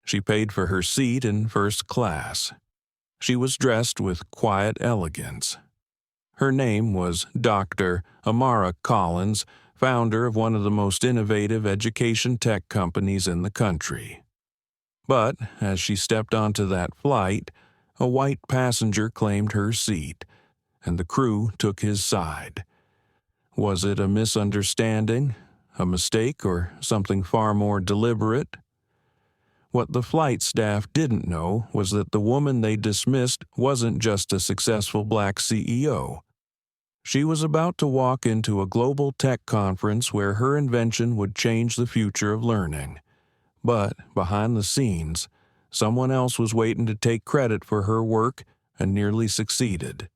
She paid for her seat in first class. She was dressed with quiet elegance. Her name was Dr. Amara Collins, founder of one of the most innovative education tech companies in the country. But as she stepped onto that flight, a white passenger claimed her seat, and the crew took his side. Was it a misunderstanding, a mistake, or something far more deliberate? What the flight staff didn't know was that the woman they dismissed wasn't just a successful black CEO. She was about to walk into a global tech conference where her invention would change the future of learning. But behind the scenes, someone else was waiting to take credit for her work and nearly succeeded.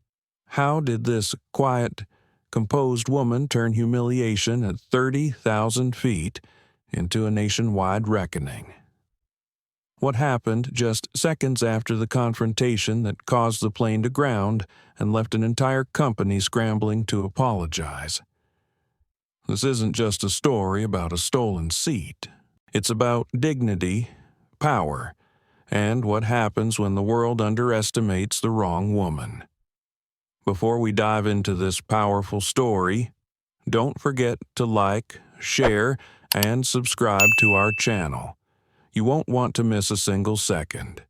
How did this quiet, composed woman turn humiliation at 30,000 feet into a nationwide reckoning? What happened just seconds after the confrontation that caused the plane to ground and left an entire company scrambling to apologize? This isn't just a story about a stolen seat. It's about dignity, power, and what happens when the world underestimates the wrong woman. Before we dive into this powerful story, don't forget to like, share, and subscribe to our channel. You won't want to miss a single second.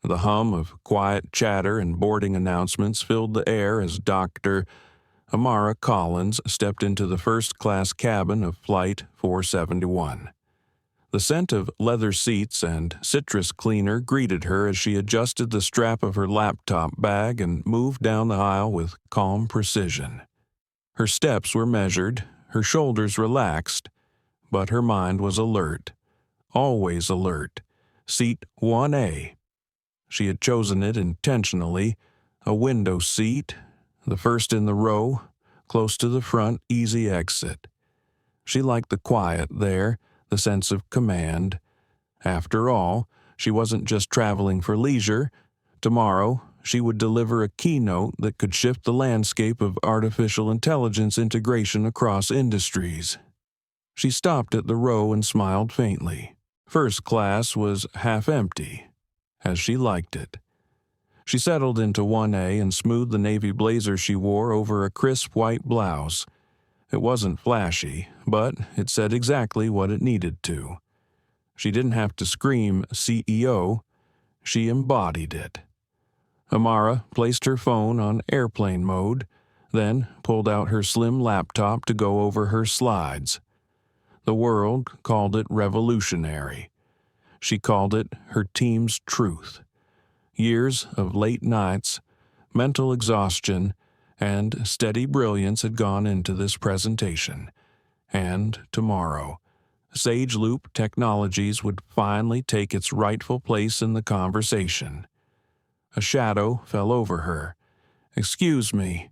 The hum of quiet chatter and boarding announcements filled the air as Dr. Amara Collins stepped into the first-class cabin of Flight 471. The scent of leather seats and citrus cleaner greeted her as she adjusted the strap of her laptop bag and moved down the aisle with calm precision. Her steps were measured, her shoulders relaxed, but her mind was alert. Always alert. Seat 1A. She had chosen it intentionally, a window seat, the first in the row, close to the front easy exit. She liked the quiet there, the sense of command. After all, she wasn't just traveling for leisure. Tomorrow, she would deliver a keynote that could shift the landscape of artificial intelligence integration across industries. She stopped at the row and smiled faintly. First class was half empty, as she liked it. She settled into 1A and smoothed the navy blazer she wore over a crisp white blouse. It wasn't flashy, but it said exactly what it needed to. She didn't have to scream CEO, she embodied it. Amara placed her phone on airplane mode, then pulled out her slim laptop to go over her slides. The world called it revolutionary. She called it her team's truth. Years of late nights, mental exhaustion, and steady brilliance had gone into this presentation. And tomorrow, SageLoop Technologies would finally take its rightful place in the conversation. A shadow fell over her. "Excuse me."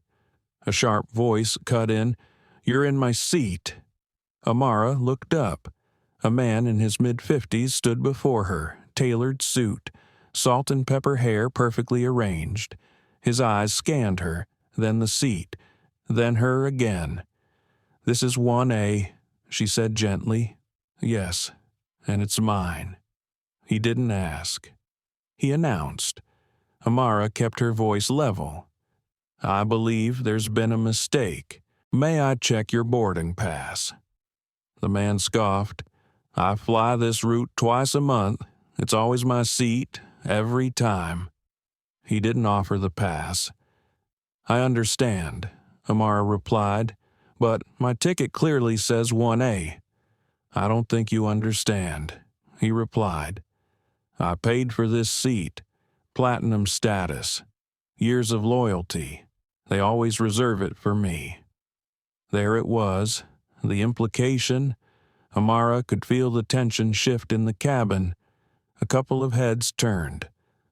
A sharp voice cut in. "You're in my seat." Amara looked up. A man in his mid-50s stood before her, tailored suit, salt and pepper hair perfectly arranged. His eyes scanned her, then the seat, then her again. "This is 1A, she said gently. "Yes, and it's mine." He didn't ask. He announced. Amara kept her voice level. "I believe there's been a mistake. May I check your boarding pass?" The man scoffed. "I fly this route twice a month. It's always my seat, every time." He didn't offer the pass. "I understand," Amara replied, "but my ticket clearly says 1A. "I don't think you understand," he replied. "I paid for this seat. Platinum status. Years of loyalty. They always reserve it for me." There it was, the implication. Amara could feel the tension shift in the cabin. A couple of heads turned.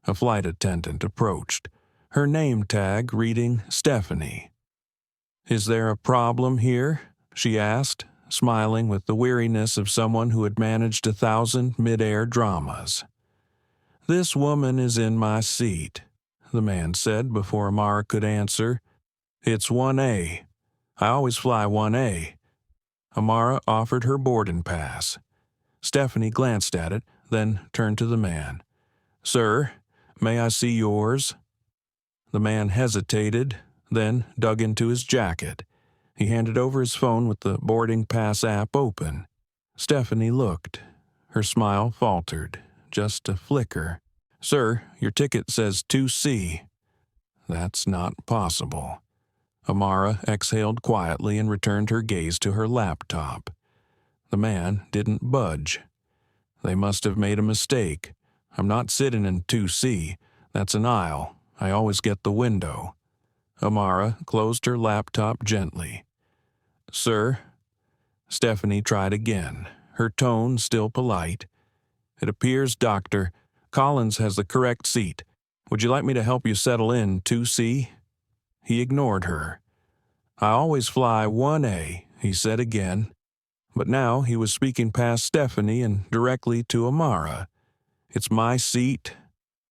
A flight attendant approached, her name tag reading Stephanie. "Is there a problem here?" she asked, smiling with the weariness of someone who had managed 1,000 mid-air dramas. "This woman is in my seat," the man said before Amara could answer. "It's 1A. I always fly 1A." Amara offered her boarding pass. Stephanie glanced at it, then turned to the man. "Sir, may I see yours?" The man hesitated, then dug into his jacket. He handed over his phone with the boarding pass app open. Stephanie looked. Her smile faltered, just a flicker. "Sir, your ticket says 2C. "That's not possible." Amara exhaled quietly and returned her gaze to her laptop. The man didn't budge. "They must have made a mistake. I'm not sitting in 2C. That's an aisle. I always get the window." Amara closed her laptop gently. "Sir?" Stephanie tried again, her tone still polite. "It appears Dr. Collins has the correct seat. Would you like me to help you settle in 2C? He ignored her. "I always fly 1A, he said again. But now he was speaking past Stephanie and directly to Amara. "It's my seat."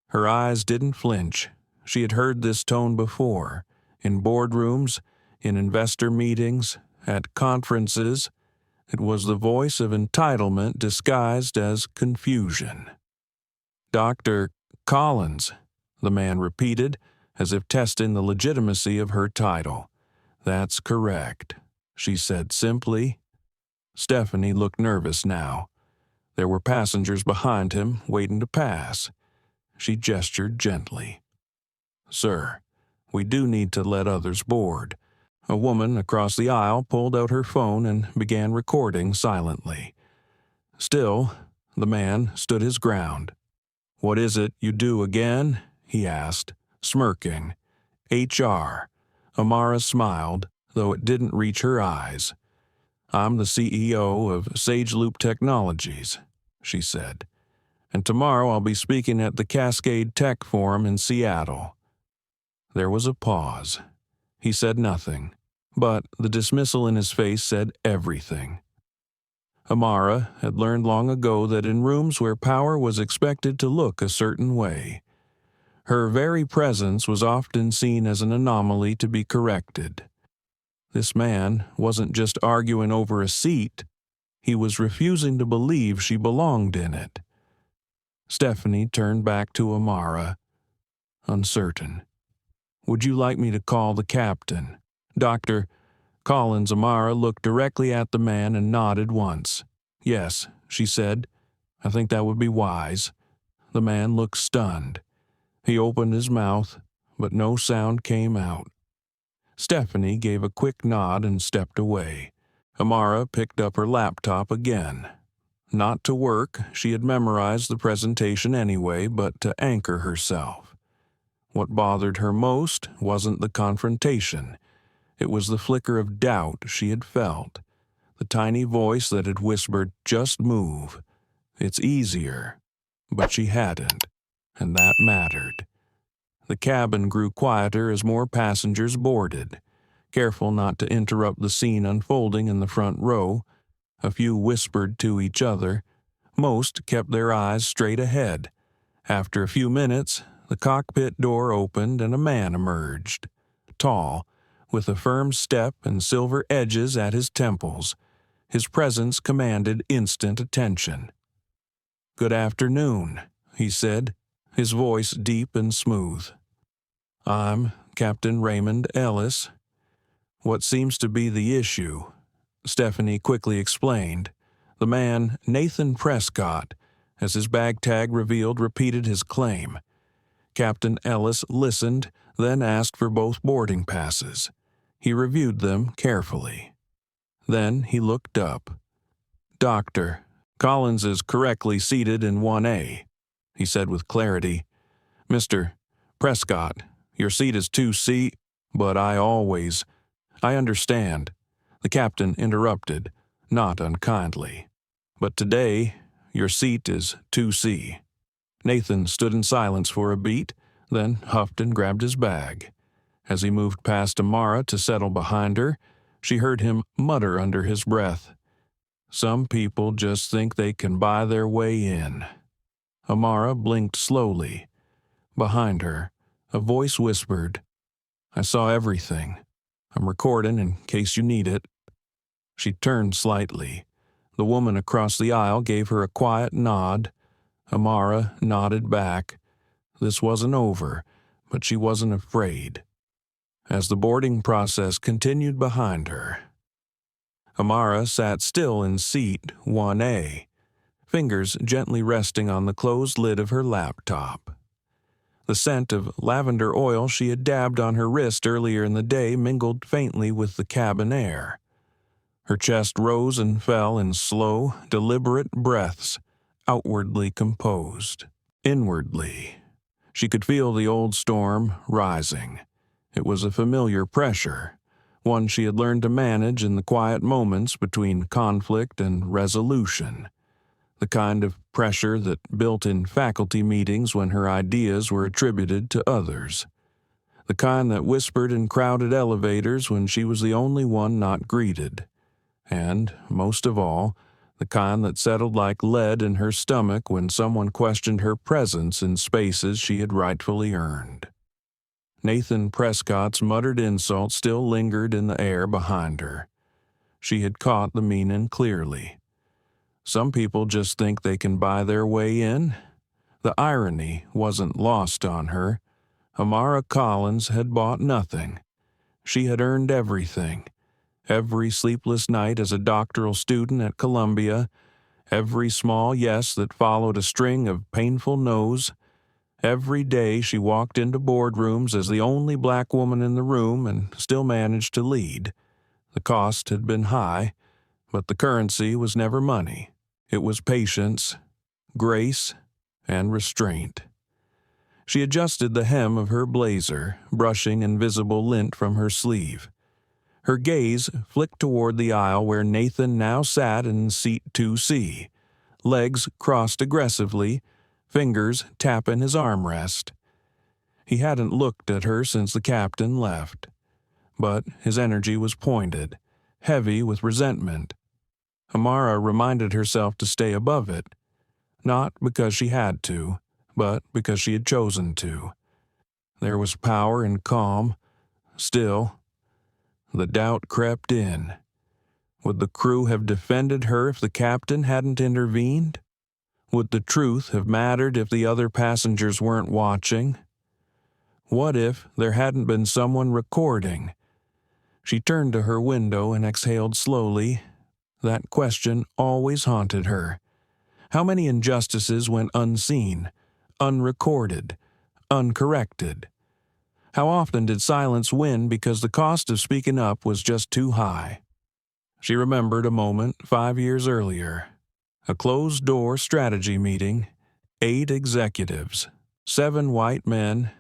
Her eyes didn't flinch. She had heard this tone before, in boardrooms, in investor meetings, at conferences. It was the voice of entitlement disguised as confusion. "Dr. Collins," the man repeated, as if testing the legitimacy of her title. "That's correct," she said simply. Stephanie looked nervous now. There were passengers behind him waiting to pass. She gestured gently. "Sir, we do need to let others board." A woman across the aisle pulled out her phone and began recording silently. Still, the man stood his ground. "What is it you do again?" he asked, smirking. "HR." Amara smiled, though it didn't reach her eyes. "I'm the CEO of SageLoop Technologies," she said. "And tomorrow I'll be speaking at the Cascade Tech Forum in Seattle." There was a pause. He said nothing, but the dismissal in his face said everything. Amara had learned long ago that in rooms where power was expected to look a certain way, her very presence was often seen as an anomaly to be corrected. This man wasn't just arguing over a seat, he was refusing to believe she belonged in it. Stephanie turned back to Amara, uncertain. "Would you like me to call the captain?" Dr. Collins. Amara looked directly at the man and nodded once. "Yes," she said. "I think that would be wise." The man looked stunned. He opened his mouth, but no sound came out. Stephanie gave a quick nod and stepped away. Amara picked up her laptop again. Not to work, she had memorized the presentation anyway, but to anchor herself. What bothered her most wasn't the confrontation. It was the flicker of doubt she had felt, the tiny voice that had whispered, "Just move. It's easier." But she hadn't, and that mattered. The cabin grew quieter as more passengers boarded. Careful not to interrupt the scene unfolding in the front row, a few whispered to each other. Most kept their eyes straight ahead. After a few minutes, the cockpit door opened and a man emerged. Tall, with a firm step and silver edges at his temples, his presence commanded instant attention. "Good afternoon," he said, his voice deep and smooth. "I'm Captain Raymond Ellis." "What seems to be the issue?" Stephanie quickly explained. The man, Nathan Prescott, as his bag tag revealed, repeated his claim. Captain Ellis listened, then asked for both boarding passes. He reviewed them carefully. Then he looked up. "Dr. Collins is correctly seated in 1A, he said with clarity. "Mr. Prescott, your seat is 2C, but I understand," the captain interrupted, not unkindly. "But today, your seat is 2C. Nathan stood in silence for a beat, then huffed and grabbed his bag. As he moved past Amara to settle behind her, she heard him mutter under his breath, "Some people just think they can buy their way in." Amara blinked slowly. Behind her, a voice whispered, "I saw everything. I'm recording in case you need it." She turned slightly. The woman across the aisle gave her a quiet nod. Amara nodded back. This wasn't over, but she wasn't afraid. As the boarding process continued behind her, Amara sat still in seat 1A, fingers gently resting on the closed lid of her laptop. The scent of lavender oil she had dabbed on her wrist earlier in the day mingled faintly with the cabin air. Her chest rose and fell in slow, deliberate breaths, outwardly composed. Inwardly, she could feel the old storm rising. It was a familiar pressure, one she had learned to manage in the quiet moments between conflict and resolution. The kind of pressure that built in faculty meetings when her ideas were attributed to others. The kind that whispered in crowded elevators when she was the only one not greeted. And, most of all, the kind that settled like lead in her stomach when someone questioned her presence in spaces she had rightfully earned. Nathan Prescott's muttered insult still lingered in the air behind her. She had caught the meaning clearly. Some people just think they can buy their way in. The irony wasn't lost on her. Amara Collins had bought nothing. She had earned everything. Every sleepless night as a doctoral student at Columbia, every small yes that followed a string of painful no's, every day she walked into boardrooms as the only black woman in the room and still managed to lead. The cost had been high, but the currency was never money. It was patience, grace, and restraint. She adjusted the hem of her blazer, brushing invisible lint from her sleeve. Her gaze flicked toward the aisle where Nathan now sat in seat 2C, legs crossed aggressively, fingers tapping his armrest. He hadn't looked at her since the captain left, but his energy was pointed, heavy with resentment. Amara reminded herself to stay above it, not because she had to, but because she had chosen to. There was power in calm. Still, the doubt crept in. Would the crew have defended her if the captain hadn't intervened? Would the truth have mattered if the other passengers weren't watching? What if there hadn't been someone recording? She turned to her window and exhaled slowly. That question always haunted her. How many injustices went unseen, unrecorded, uncorrected? How often did silence win because the cost of speaking up was just too high? She remembered a moment 5 years earlier. A closed-door strategy meeting, 8 executives, 7 white men.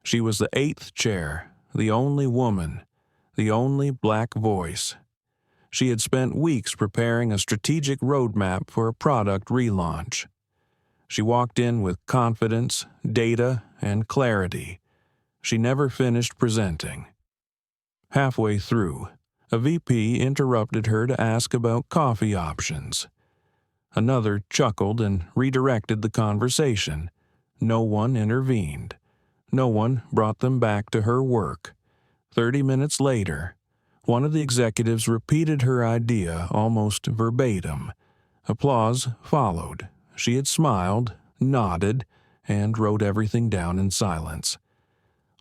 She was the 8th chair, the only woman, the only black voice. She had spent weeks preparing a strategic roadmap for a product relaunch. She walked in with confidence, data, and clarity. She never finished presenting. Halfway through, a VP interrupted her to ask about coffee options. Another chuckled and redirected the conversation. No one intervened. No one brought them back to her work. 30 minutes later, one of the executives repeated her idea almost verbatim. Applause followed. She had smiled, nodded, and wrote everything down in silence.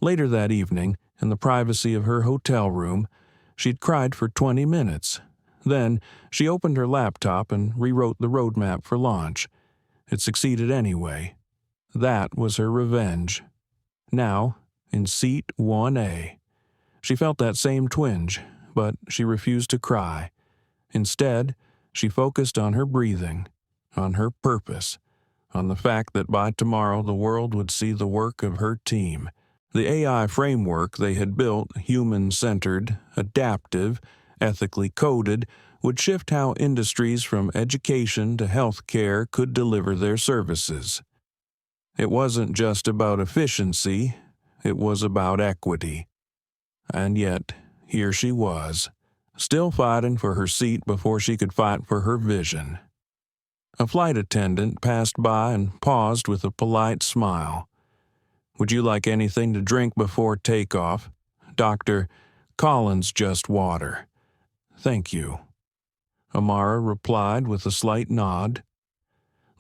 Later that evening, in the privacy of her hotel room, she'd cried for 20 minutes. Then, she opened her laptop and rewrote the roadmap for launch. It succeeded anyway. That was her revenge. Now, in seat 1A, she felt that same twinge, but she refused to cry. Instead, she focused on her breathing, on her purpose, on the fact that by tomorrow the world would see the work of her team. The AI framework they had built, human-centered, adaptive, ethically coded, would shift how industries from education to healthcare could deliver their services. It wasn't just about efficiency, it was about equity. And yet, here she was, still fighting for her seat before she could fight for her vision. A flight attendant passed by and paused with a polite smile. "Would you like anything to drink before takeoff? Dr. Collins, just water." "Thank you," Amara replied with a slight nod.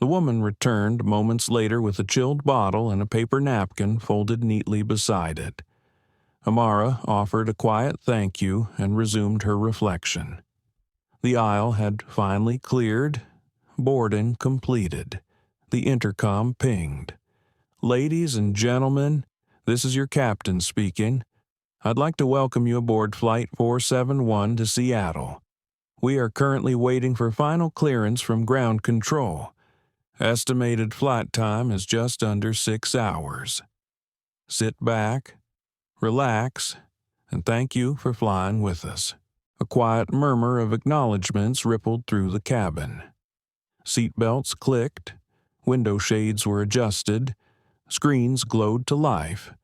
The woman returned moments later with a chilled bottle and a paper napkin folded neatly beside it. Amara offered a quiet thank you and resumed her reflection. The aisle had finally cleared, boarding completed. The intercom pinged. "Ladies and gentlemen, this is your captain speaking. I'd like to welcome you aboard Flight 471 to Seattle. We are currently waiting for final clearance from ground control. Estimated flight time is just under 6 hours. Sit back, relax, and thank you for flying with us." A quiet murmur of acknowledgments rippled through the cabin. Seatbelts clicked, window shades were adjusted, screens glowed to life,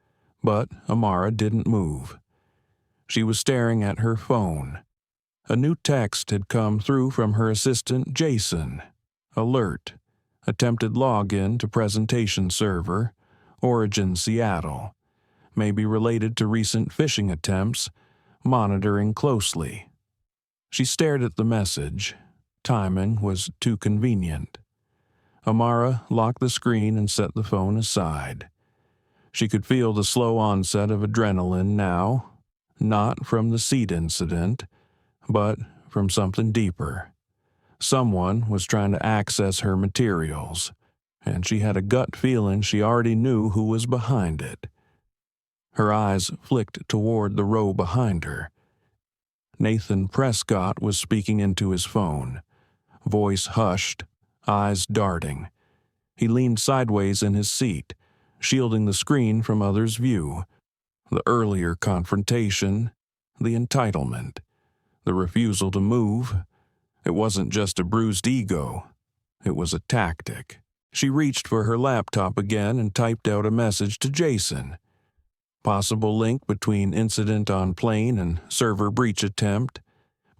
but Amara didn't move. She was staring at her phone. A new text had come through from her assistant, Jason. Alert. Attempted login to presentation server, origin Seattle. May be related to recent phishing attempts, monitoring closely. She stared at the message. Timing was too convenient. Amara locked the screen and set the phone aside. She could feel the slow onset of adrenaline now, not from the seat incident, but from something deeper. Someone was trying to access her materials, and she had a gut feeling she already knew who was behind it. Her eyes flicked toward the row behind her. Nathan Prescott was speaking into his phone, voice hushed, eyes darting. He leaned sideways in his seat, shielding the screen from others' view. The earlier confrontation, the entitlement, the refusal to move. It wasn't just a bruised ego. It was a tactic. She reached for her laptop again and typed out a message to Jason. Possible link between incident on plane and server breach attempt.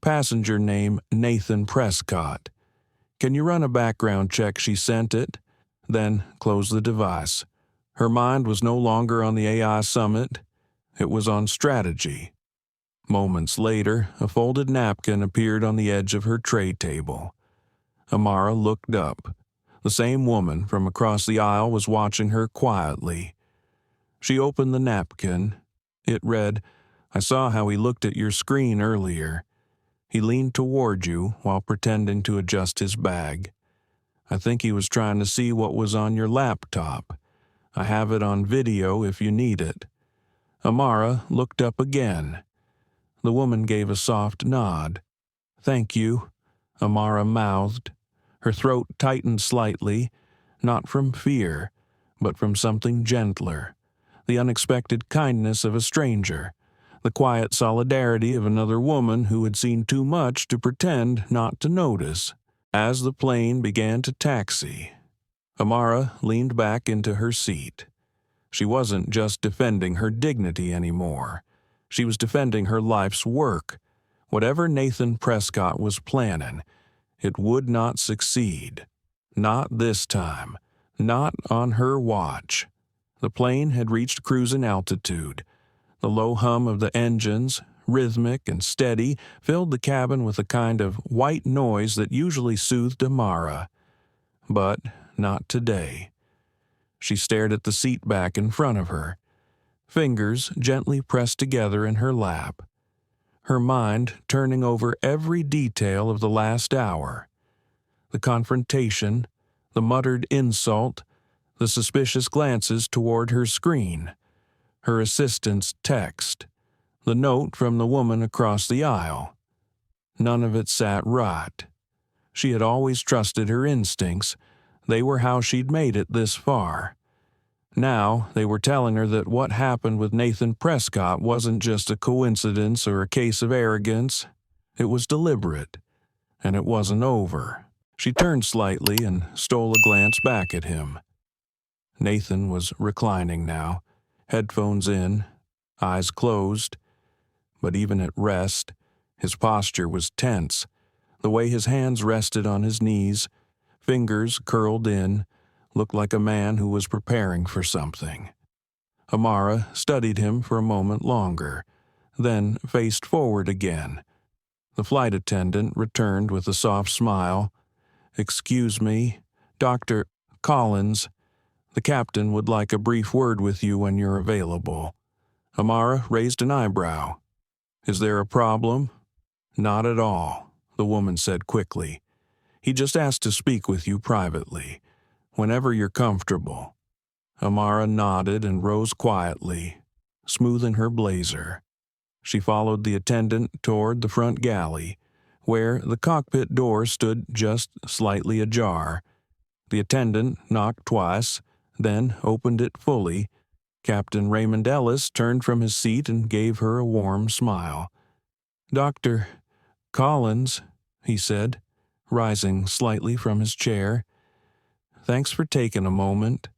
Passenger name Nathan Prescott. Can you run a background check? She sent it, then closed the device. Her mind was no longer on the AI summit. It was on strategy. Moments later, a folded napkin appeared on the edge of her tray table. Amara looked up. The same woman from across the aisle was watching her quietly. She opened the napkin. It read, "I saw how he looked at your screen earlier. He leaned toward you while pretending to adjust his bag. I think he was trying to see what was on your laptop. I have it on video if you need it." Amara looked up again. The woman gave a soft nod. "Thank you," Amara mouthed. Her throat tightened slightly, not from fear, but from something gentler. The unexpected kindness of a stranger, the quiet solidarity of another woman who had seen too much to pretend not to notice. As the plane began to taxi, Amara leaned back into her seat. She wasn't just defending her dignity anymore. She was defending her life's work. Whatever Nathan Prescott was planning, it would not succeed. Not this time. Not on her watch. The plane had reached cruising altitude. The low hum of the engines, rhythmic and steady, filled the cabin with a kind of white noise that usually soothed Amara. But not today. She stared at the seat back in front of her, fingers gently pressed together in her lap, her mind turning over every detail of the last hour. The confrontation, the muttered insult, the suspicious glances toward her screen, her assistant's text, the note from the woman across the aisle. None of it sat right. She had always trusted her instincts. They were how she'd made it this far. Now they were telling her that what happened with Nathan Prescott wasn't just a coincidence or a case of arrogance. It was deliberate, and it wasn't over. She turned slightly and stole a glance back at him. Nathan was reclining now, headphones in, eyes closed. But even at rest, his posture was tense. The way his hands rested on his knees, fingers curled in, looked like a man who was preparing for something. Amara studied him for a moment longer, then faced forward again. The flight attendant returned with a soft smile. "Excuse me, Dr. Collins, the captain would like a brief word with you when you're available." Amara raised an eyebrow. "Is there a problem?" "Not at all," the woman said quickly. "He just asked to speak with you privately, whenever you're comfortable." Amara nodded and rose quietly, smoothing her blazer. She followed the attendant toward the front galley, where the cockpit door stood just slightly ajar. The attendant knocked twice, then opened it fully. Captain Raymond Ellis turned from his seat and gave her a warm smile. "Dr. Collins," he said, rising slightly from his chair. "Thanks for taking a moment.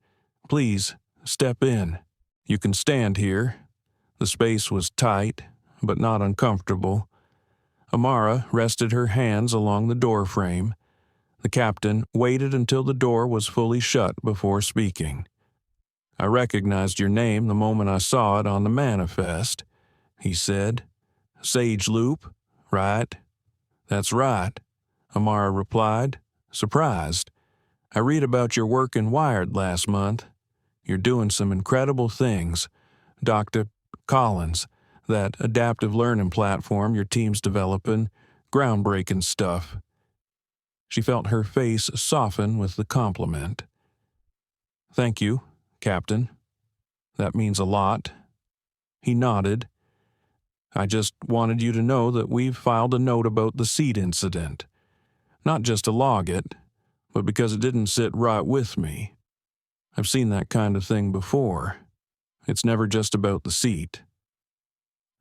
Please, step in. You can stand here." The space was tight, but not uncomfortable. Amara rested her hands along the doorframe. The captain waited until the door was fully shut before speaking. "I recognized your name the moment I saw it on the manifest," he said. "SageLoop, right?" "That's right," Amara replied, surprised. "I read about your work in Wired last month. You're doing some incredible things. Dr. Collins, that adaptive learning platform your team's developing, groundbreaking stuff." She felt her face soften with the compliment. "Thank you, Captain. That means a lot." He nodded. "I just wanted you to know that we've filed a note about the seat incident. Not just to log it, but because it didn't sit right with me. I've seen that kind of thing before. It's never just about the seat."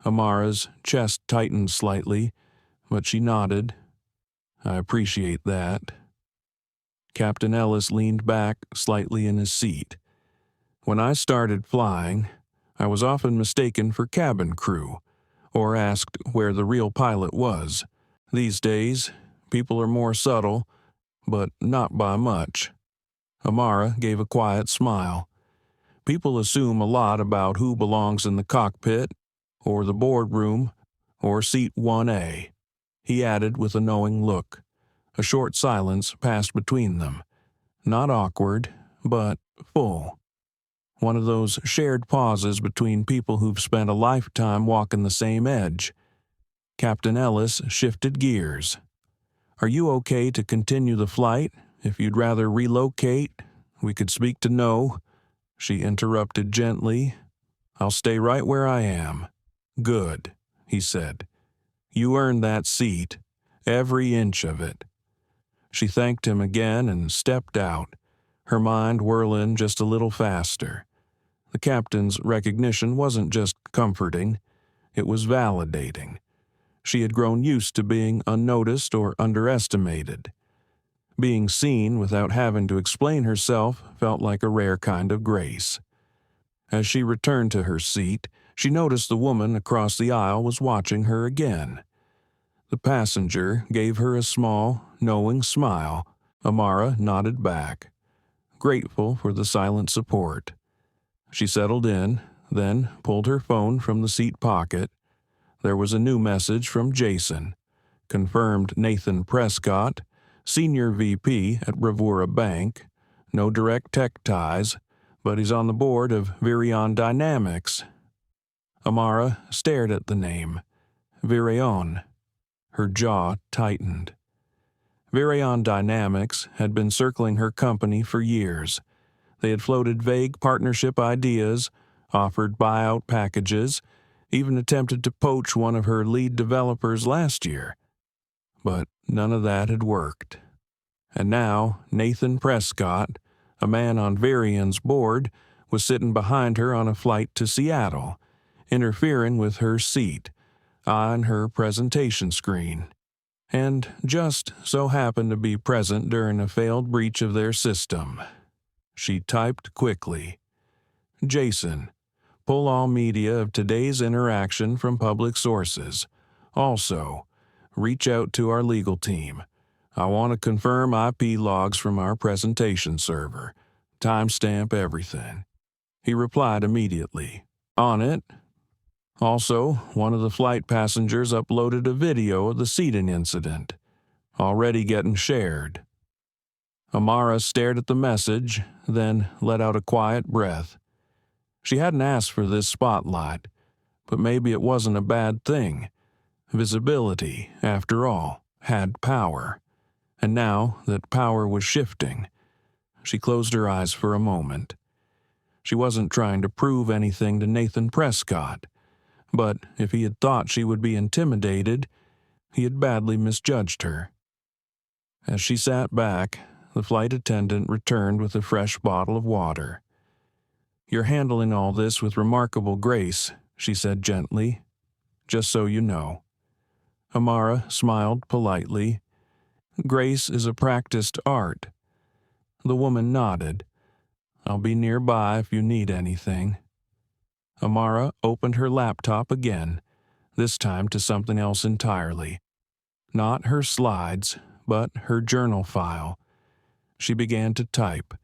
Amara's chest tightened slightly, but she nodded. "I appreciate that." Captain Ellis leaned back slightly in his seat. "When I started flying, I was often mistaken for cabin crew, or asked where the real pilot was. These days, people are more subtle, but not by much." Amara gave a quiet smile. "People assume a lot about who belongs in the cockpit, or the boardroom, or seat 1A. He added with a knowing look. A short silence passed between them. Not awkward, but full. One of those shared pauses between people who've spent a lifetime walking the same edge. Captain Ellis shifted gears. "Are you okay to continue the flight? If you'd rather relocate, we could speak to no." She interrupted gently. "I'll stay right where I am." "Good," he said. "You earned that seat, every inch of it." She thanked him again and stepped out, her mind whirling just a little faster. The captain's recognition wasn't just comforting, it was validating. She had grown used to being unnoticed or underestimated. Being seen without having to explain herself felt like a rare kind of grace. As she returned to her seat, she noticed the woman across the aisle was watching her again. The passenger gave her a small, knowing smile. Amara nodded back, grateful for the silent support. She settled in, then pulled her phone from the seat pocket. There was a new message from Jason. Confirmed Nathan Prescott, Senior VP at Bravura Bank. No direct tech ties, but he's on the board of Virion Dynamics. Amara stared at the name. Virion. Her jaw tightened. Virion Dynamics had been circling her company for years. They had floated vague partnership ideas, offered buyout packages, even attempted to poach one of her lead developers last year. But none of that had worked. And now Nathan Prescott, a man on Virion's board, was sitting behind her on a flight to Seattle, interfering with her seat, on her presentation screen, and just so happened to be present during a failed breach of their system. She typed quickly. "Jason, pull all media of today's interaction from public sources. Also, reach out to our legal team. I want to confirm IP logs from our presentation server. Timestamp everything." He replied immediately. "On it." Also, one of the flight passengers uploaded a video of the seating incident. Already getting shared. Amara stared at the message, then let out a quiet breath. She hadn't asked for this spotlight, but maybe it wasn't a bad thing. Visibility, after all, had power. And now that power was shifting, she closed her eyes for a moment. She wasn't trying to prove anything to Nathan Prescott, but if he had thought she would be intimidated, he had badly misjudged her. As she sat back, the flight attendant returned with a fresh bottle of water. "You're handling all this with remarkable grace," she said gently. "Just so you know." Amara smiled politely. "Grace is a practiced art." The woman nodded. "I'll be nearby if you need anything." Amara opened her laptop again, this time to something else entirely. Not her slides, but her journal file. She began to type,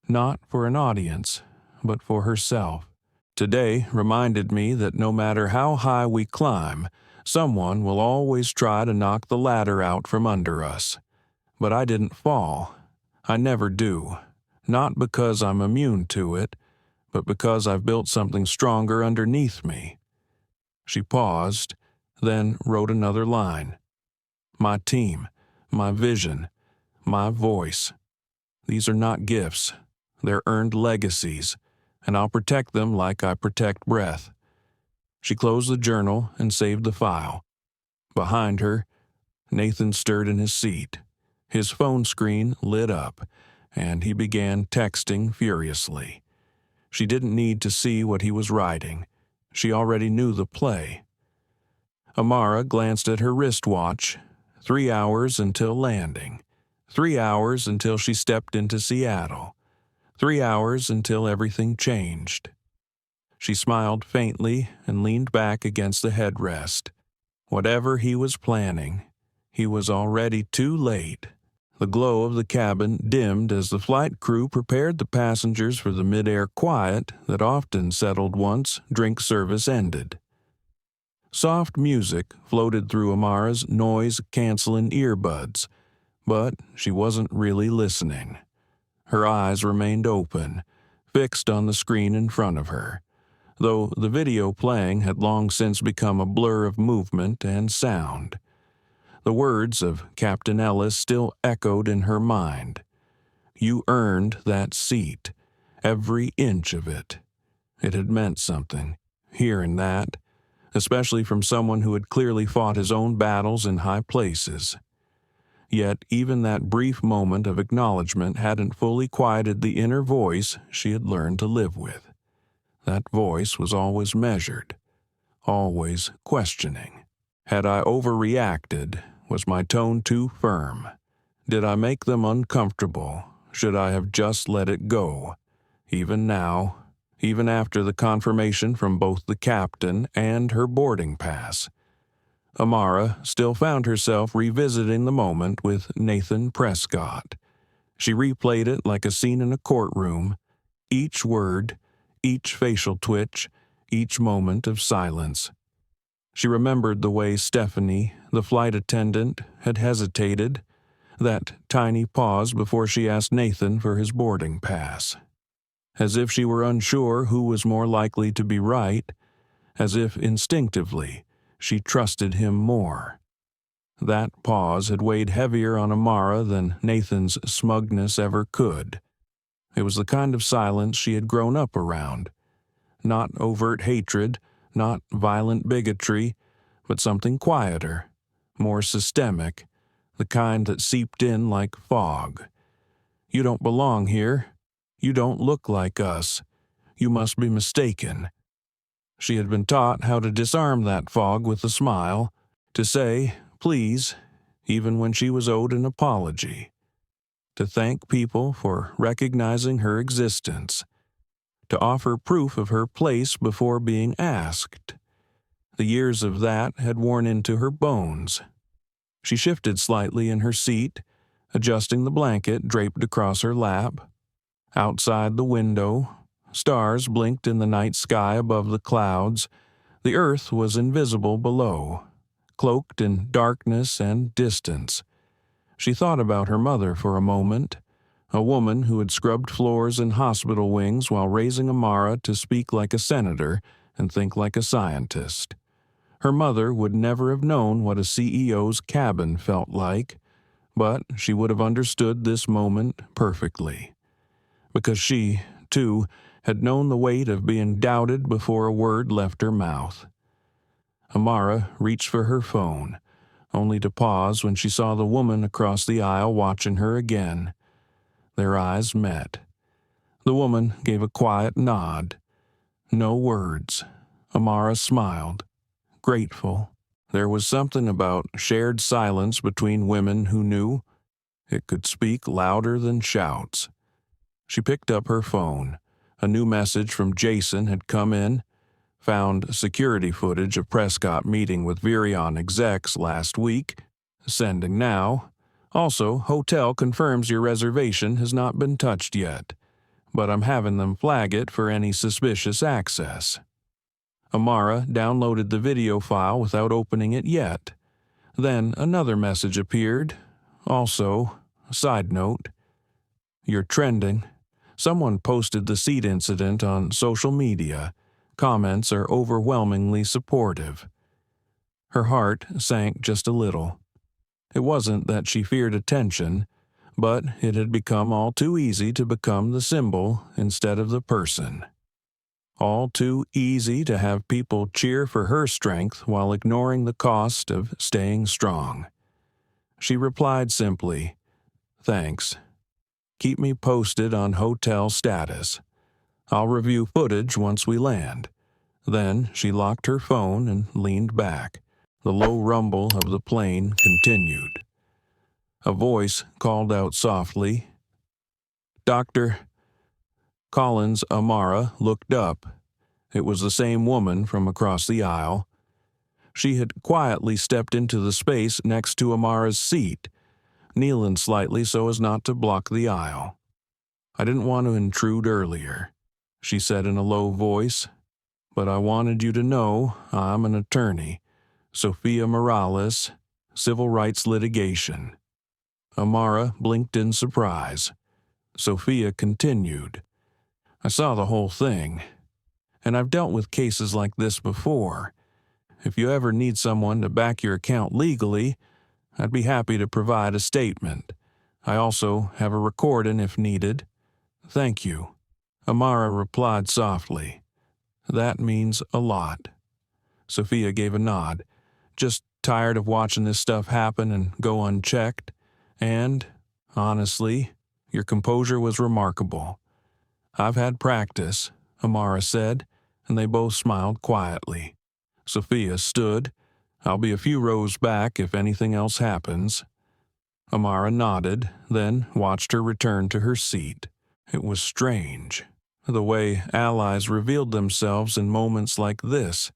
not for an audience, but for herself. "Today reminded me that no matter how high we climb, someone will always try to knock the ladder out from under us. But I didn't fall. I never do. Not because I'm immune to it, but because I've built something stronger underneath me." She paused, then wrote another line. "My team, my vision, my voice. These are not gifts. They're earned legacies, and I'll protect them like I protect breath." She closed the journal and saved the file. Behind her, Nathan stirred in his seat. His phone screen lit up, and he began texting furiously. She didn't need to see what he was writing. She already knew the play. Amara glanced at her wristwatch. 3 hours until landing. 3 hours until she stepped into Seattle. 3 hours until everything changed. She smiled faintly and leaned back against the headrest. Whatever he was planning, he was already too late. The glow of the cabin dimmed as the flight crew prepared the passengers for the mid-air quiet that often settled once drink service ended. Soft music floated through Amara's noise-canceling earbuds, but she wasn't really listening. Her eyes remained open, fixed on the screen in front of her, though the video playing had long since become a blur of movement and sound. The words of Captain Ellis still echoed in her mind. "You earned that seat, every inch of it." It had meant something, hearing that, especially from someone who had clearly fought his own battles in high places. Yet even that brief moment of acknowledgement hadn't fully quieted the inner voice she had learned to live with. That voice was always measured, always questioning. Had I overreacted? Was my tone too firm? Did I make them uncomfortable? Should I have just let it go? Even now, even after the confirmation from both the captain and her boarding pass, Amara still found herself revisiting the moment with Nathan Prescott. She replayed it like a scene in a courtroom, each word, each facial twitch, each moment of silence. She remembered the way Stephanie, the flight attendant, had hesitated, that tiny pause before she asked Nathan for his boarding pass. As if she were unsure who was more likely to be right, as if instinctively she trusted him more. That pause had weighed heavier on Amara than Nathan's smugness ever could. It was the kind of silence she had grown up around. Not overt hatred, not violent bigotry, but something quieter, more systemic, the kind that seeped in like fog. "You don't belong here. You don't look like us. You must be mistaken." She had been taught how to disarm that fog with a smile, to say, please, even when she was owed an apology, to thank people for recognizing her existence, to offer proof of her place before being asked. The years of that had worn into her bones. She shifted slightly in her seat, adjusting the blanket draped across her lap. Outside the window, stars blinked in the night sky above the clouds. The earth was invisible below, cloaked in darkness and distance. She thought about her mother for a moment, a woman who had scrubbed floors in hospital wings while raising Amara to speak like a senator and think like a scientist. Her mother would never have known what a CEO's cabin felt like, but she would have understood this moment perfectly. Because she, too, had known the weight of being doubted before a word left her mouth. Amara reached for her phone, only to pause when she saw the woman across the aisle watching her again. Their eyes met. The woman gave a quiet nod. No words. Amara smiled, grateful. There was something about shared silence between women who knew. It could speak louder than shouts. She picked up her phone. A new message from Jason had come in. Found security footage of Prescott meeting with Virion execs last week. Sending now. Also, hotel confirms your reservation has not been touched yet, but I'm having them flag it for any suspicious access. Amara downloaded the video file without opening it yet. Then another message appeared. Also, side note, you're trending. Someone posted the seat incident on social media. Comments are overwhelmingly supportive. Her heart sank just a little. It wasn't that she feared attention, but it had become all too easy to become the symbol instead of the person. All too easy to have people cheer for her strength while ignoring the cost of staying strong. She replied simply, "Thanks. Keep me posted on hotel status. I'll review footage once we land." Then she locked her phone and leaned back. The low rumble of the plane continued. A voice called out softly, "Dr. Collins." Amara looked up. It was the same woman from across the aisle. She had quietly stepped into the space next to Amara's seat, kneeling slightly so as not to block the aisle. "I didn't want to intrude earlier," she said in a low voice, "but I wanted you to know I'm an attorney. Sophia Morales, Civil Rights Litigation." Amara blinked in surprise. Sophia continued, "I saw the whole thing, and I've dealt with cases like this before. If you ever need someone to back your account legally, I'd be happy to provide a statement. I also have a recording if needed." "Thank you," Amara replied softly. "That means a lot." Sophia gave a nod. "Just tired of watching this stuff happen and go unchecked. And, honestly, your composure was remarkable." "I've had practice," Amara said, and they both smiled quietly. Sophia stood. "I'll be a few rows back if anything else happens." Amara nodded, then watched her return to her seat. It was strange, the way allies revealed themselves in moments like this.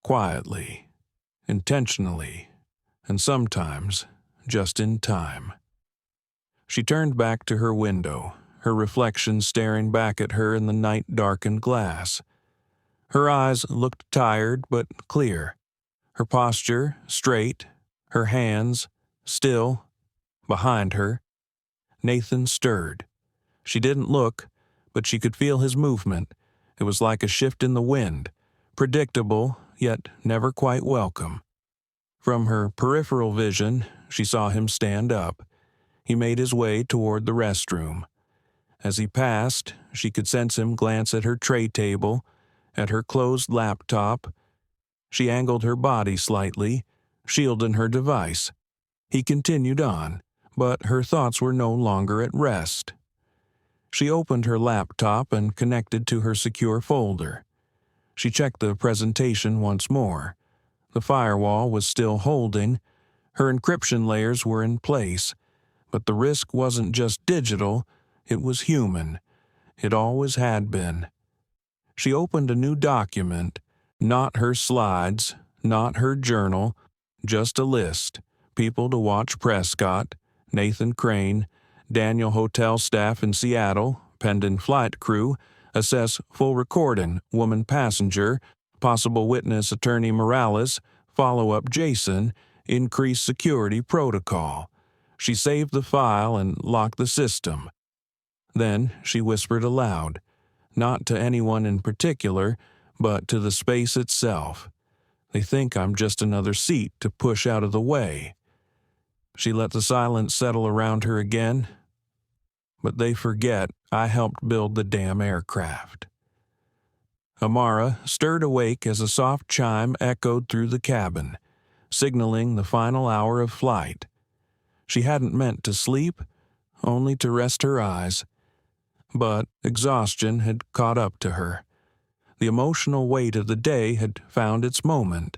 Quietly, intentionally, and sometimes just in time. She turned back to her window, her reflection staring back at her in the night-darkened glass. Her eyes looked tired but clear, her posture straight, her hands still. Behind her, Nathan stirred. She didn't look, but she could feel his movement. It was like a shift in the wind, predictable, yet never quite welcome. From her peripheral vision, she saw him stand up. He made his way toward the restroom. As he passed, she could sense him glance at her tray table, at her closed laptop. She angled her body slightly, shielding her device. He continued on, but her thoughts were no longer at rest. She opened her laptop and connected to her secure folder. She checked the presentation once more. The firewall was still holding. Her encryption layers were in place. But the risk wasn't just digital, it was human. It always had been. She opened a new document, not her slides, not her journal, just a list. People to watch Prescott, Nathan Crane, Daniel hotel staff in Seattle, pending flight crew, assess full recording, woman passenger, possible witness attorney Morales, follow-up Jason, increase security protocol. She saved the file and locked the system. Then she whispered aloud, not to anyone in particular, but to the space itself. They think I'm just another seat to push out of the way. She let the silence settle around her again, but they forget I helped build the damn aircraft. Amara stirred awake as a soft chime echoed through the cabin, signaling the final hour of flight. She hadn't meant to sleep, only to rest her eyes. But exhaustion had caught up to her. The emotional weight of the day had found its moment.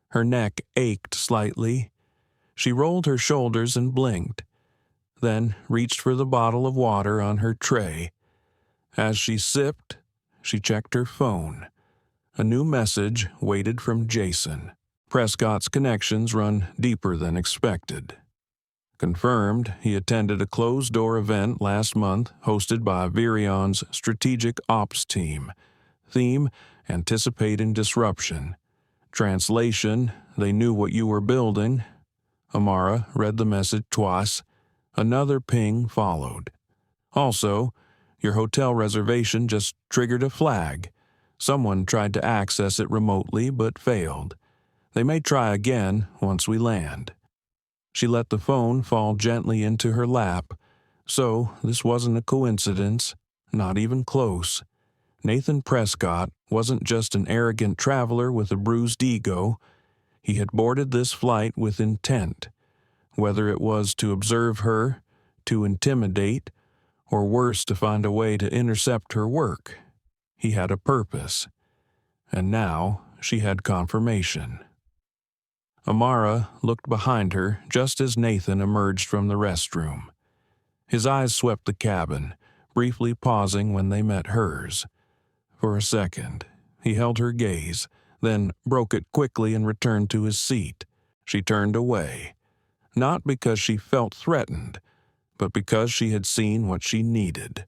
Her neck ached slightly. She rolled her shoulders and blinked, then reached for the bottle of water on her tray. As she sipped, she checked her phone. A new message waited from Jason. Prescott's connections run deeper than expected. Confirmed, he attended a closed-door event last month hosted by Virion's Strategic Ops team. Theme, anticipating disruption. Translation, they knew what you were building. Amara read the message twice. Another ping followed. Also, your hotel reservation just triggered a flag. Someone tried to access it remotely but failed. They may try again once we land. She let the phone fall gently into her lap. So, this wasn't a coincidence, not even close. Nathan Prescott wasn't just an arrogant traveler with a bruised ego. He had boarded this flight with intent, whether it was to observe her, to intimidate, or worse, to find a way to intercept her work. He had a purpose. And now she had confirmation. Amara looked behind her just as Nathan emerged from the restroom. His eyes swept the cabin, briefly pausing when they met hers. For a second, he held her gaze, then broke it quickly and returned to his seat. She turned away, not because she felt threatened, but because she had seen what she needed.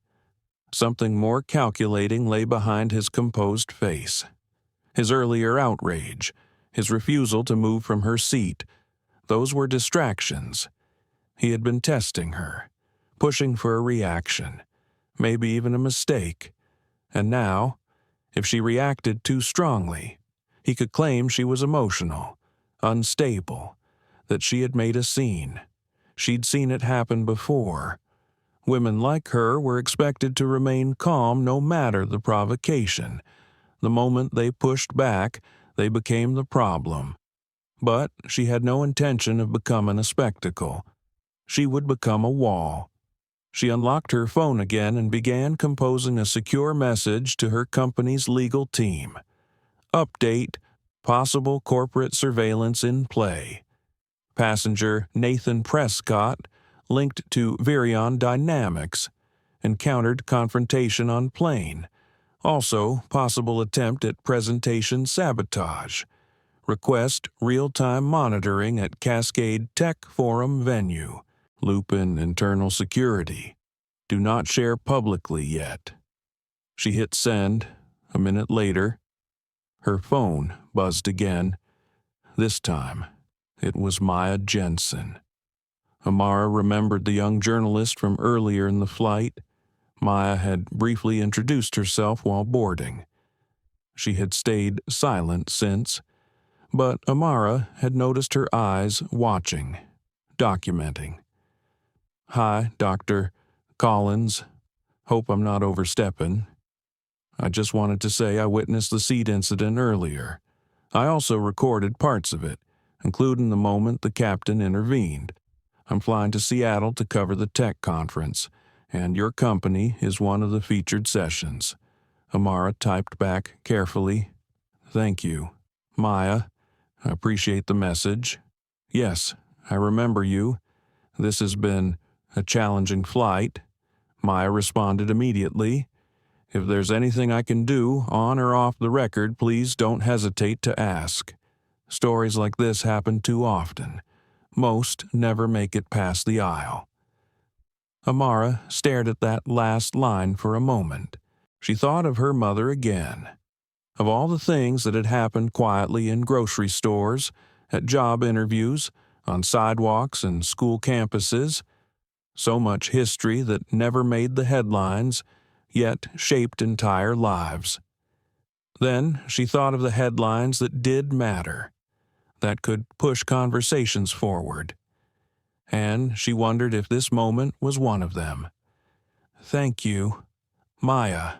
Something more calculating lay behind his composed face. His earlier outrage, his refusal to move from her seat, those were distractions. He had been testing her, pushing for a reaction, maybe even a mistake. And now, if she reacted too strongly, he could claim she was emotional, unstable, that she had made a scene. She'd seen it happen before. Women like her were expected to remain calm no matter the provocation. The moment they pushed back, they became the problem. But she had no intention of becoming a spectacle. She would become a wall. She unlocked her phone again and began composing a secure message to her company's legal team. Update: possible corporate surveillance in play. Passenger Nathan Prescott, linked to Virion Dynamics, encountered confrontation on plane. Also, possible attempt at presentation sabotage. Request real-time monitoring at Cascade Tech Forum venue. Loop in internal security. Do not share publicly yet. She hit send. A minute later, her phone buzzed again. This time, it was Maya Jensen. Amara remembered the young journalist from earlier in the flight. Maya had briefly introduced herself while boarding. She had stayed silent since, but Amara had noticed her eyes watching, documenting. Hi, Dr. Collins. Hope I'm not overstepping. I just wanted to say I witnessed the seat incident earlier. I also recorded parts of it, including the moment the captain intervened. I'm flying to Seattle to cover the tech conference, and your company is one of the featured sessions. Amara typed back carefully. Thank you. Maya, I appreciate the message. Yes, I remember you. This has been a challenging flight. Maya responded immediately. If there's anything I can do, on or off the record, please don't hesitate to ask. Stories like this happen too often. Most never make it past the aisle. Amara stared at that last line for a moment. She thought of her mother again. Of all the things that had happened quietly in grocery stores, at job interviews, on sidewalks and school campuses, so much history that never made the headlines, yet shaped entire lives. Then she thought of the headlines that did matter, that could push conversations forward. And she wondered if this moment was one of them. "Thank you, Maya.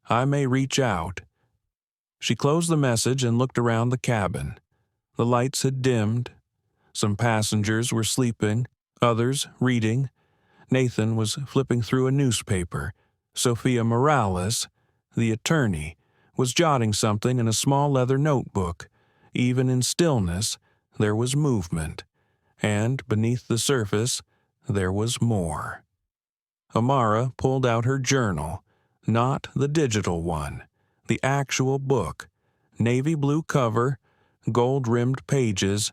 I may reach out." She closed the message and looked around the cabin. The lights had dimmed. Some passengers were sleeping, others reading. Nathan was flipping through a newspaper. Sophia Morales, the attorney, was jotting something in a small leather notebook. Even in stillness, there was movement. And beneath the surface, there was more. Amara pulled out her journal, not the digital one, the actual book, navy blue cover, gold-rimmed pages.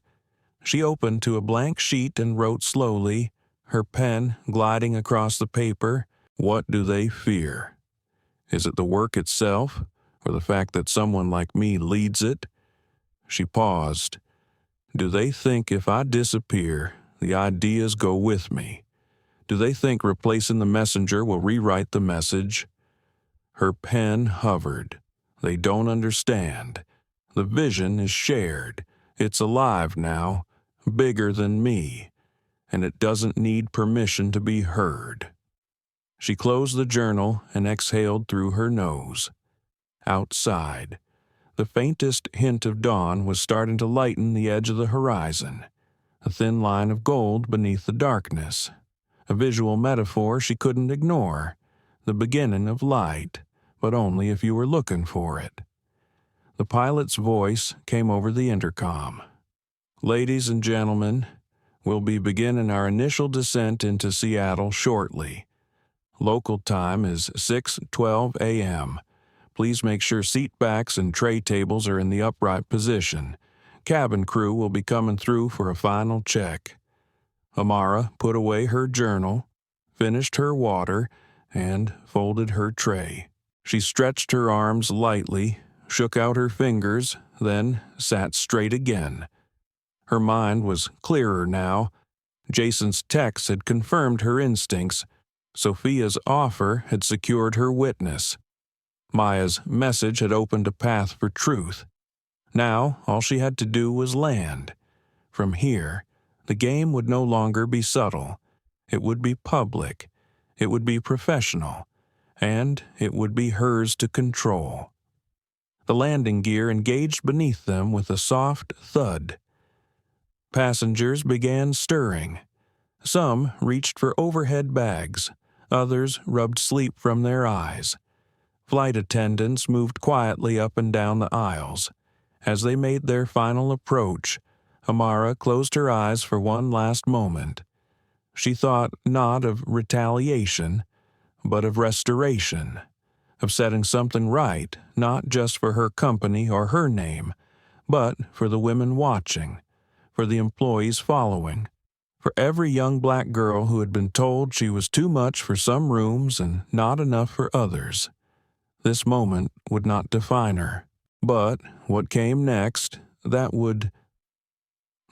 She opened to a blank sheet and wrote slowly, her pen gliding across the paper. "What do they fear? Is it the work itself, or the fact that someone like me leads it?" She paused. "Do they think if I disappear, the ideas go with me? Do they think replacing the messenger will rewrite the message?" Her pen hovered. "They don't understand. The vision is shared. It's alive now, bigger than me, and it doesn't need permission to be heard." She closed the journal and exhaled through her nose. Outside, the faintest hint of dawn was starting to lighten the edge of the horizon, a thin line of gold beneath the darkness, a visual metaphor she couldn't ignore, the beginning of light, but only if you were looking for it. The pilot's voice came over the intercom. "Ladies and gentlemen, we'll be beginning our initial descent into Seattle shortly. Local time is 6:12 a.m. Please make sure seat backs and tray tables are in the upright position. Cabin crew will be coming through for a final check." Amara put away her journal, finished her water, and folded her tray. She stretched her arms lightly, shook out her fingers, then sat straight again. Her mind was clearer now. Jason's text had confirmed her instincts. Sophia's offer had secured her witness. Maya's message had opened a path for truth. Now, all she had to do was land. From here, the game would no longer be subtle. It would be public. It would be professional. And it would be hers to control. The landing gear engaged beneath them with a soft thud. Passengers began stirring. Some reached for overhead bags. Others rubbed sleep from their eyes. Flight attendants moved quietly up and down the aisles. As they made their final approach, Amara closed her eyes for one last moment. She thought not of retaliation, but of restoration, of setting something right, not just for her company or her name, but for the women watching, for the employees following, for every young black girl who had been told she was too much for some rooms and not enough for others. This moment would not define her, but what came next, that would.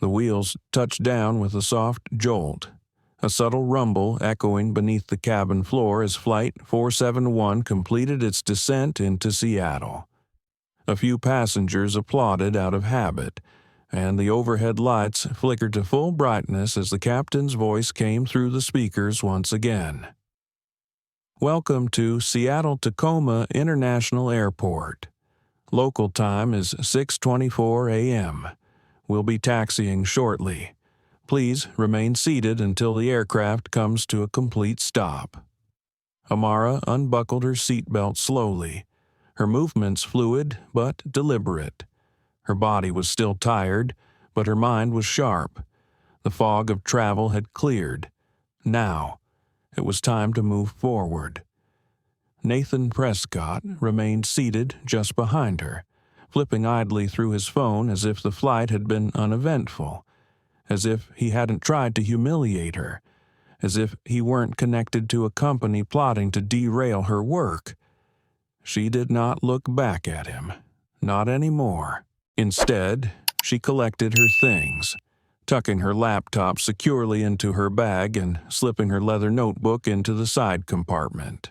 The wheels touched down with a soft jolt, a subtle rumble echoing beneath the cabin floor as Flight 471 completed its descent into Seattle. A few passengers applauded out of habit, and the overhead lights flickered to full brightness as the captain's voice came through the speakers once again. "Welcome to Seattle-Tacoma International Airport. Local time is 6:24 a.m. We'll be taxiing shortly. Please remain seated until the aircraft comes to a complete stop." Amara unbuckled her seatbelt slowly, her movements fluid but deliberate. Her body was still tired, but her mind was sharp. The fog of travel had cleared. Now, it was time to move forward. Nathan Prescott remained seated just behind her, flipping idly through his phone as if the flight had been uneventful, as if he hadn't tried to humiliate her, as if he weren't connected to a company plotting to derail her work. She did not look back at him, not anymore. Instead, she collected her things, tucking her laptop securely into her bag and slipping her leather notebook into the side compartment.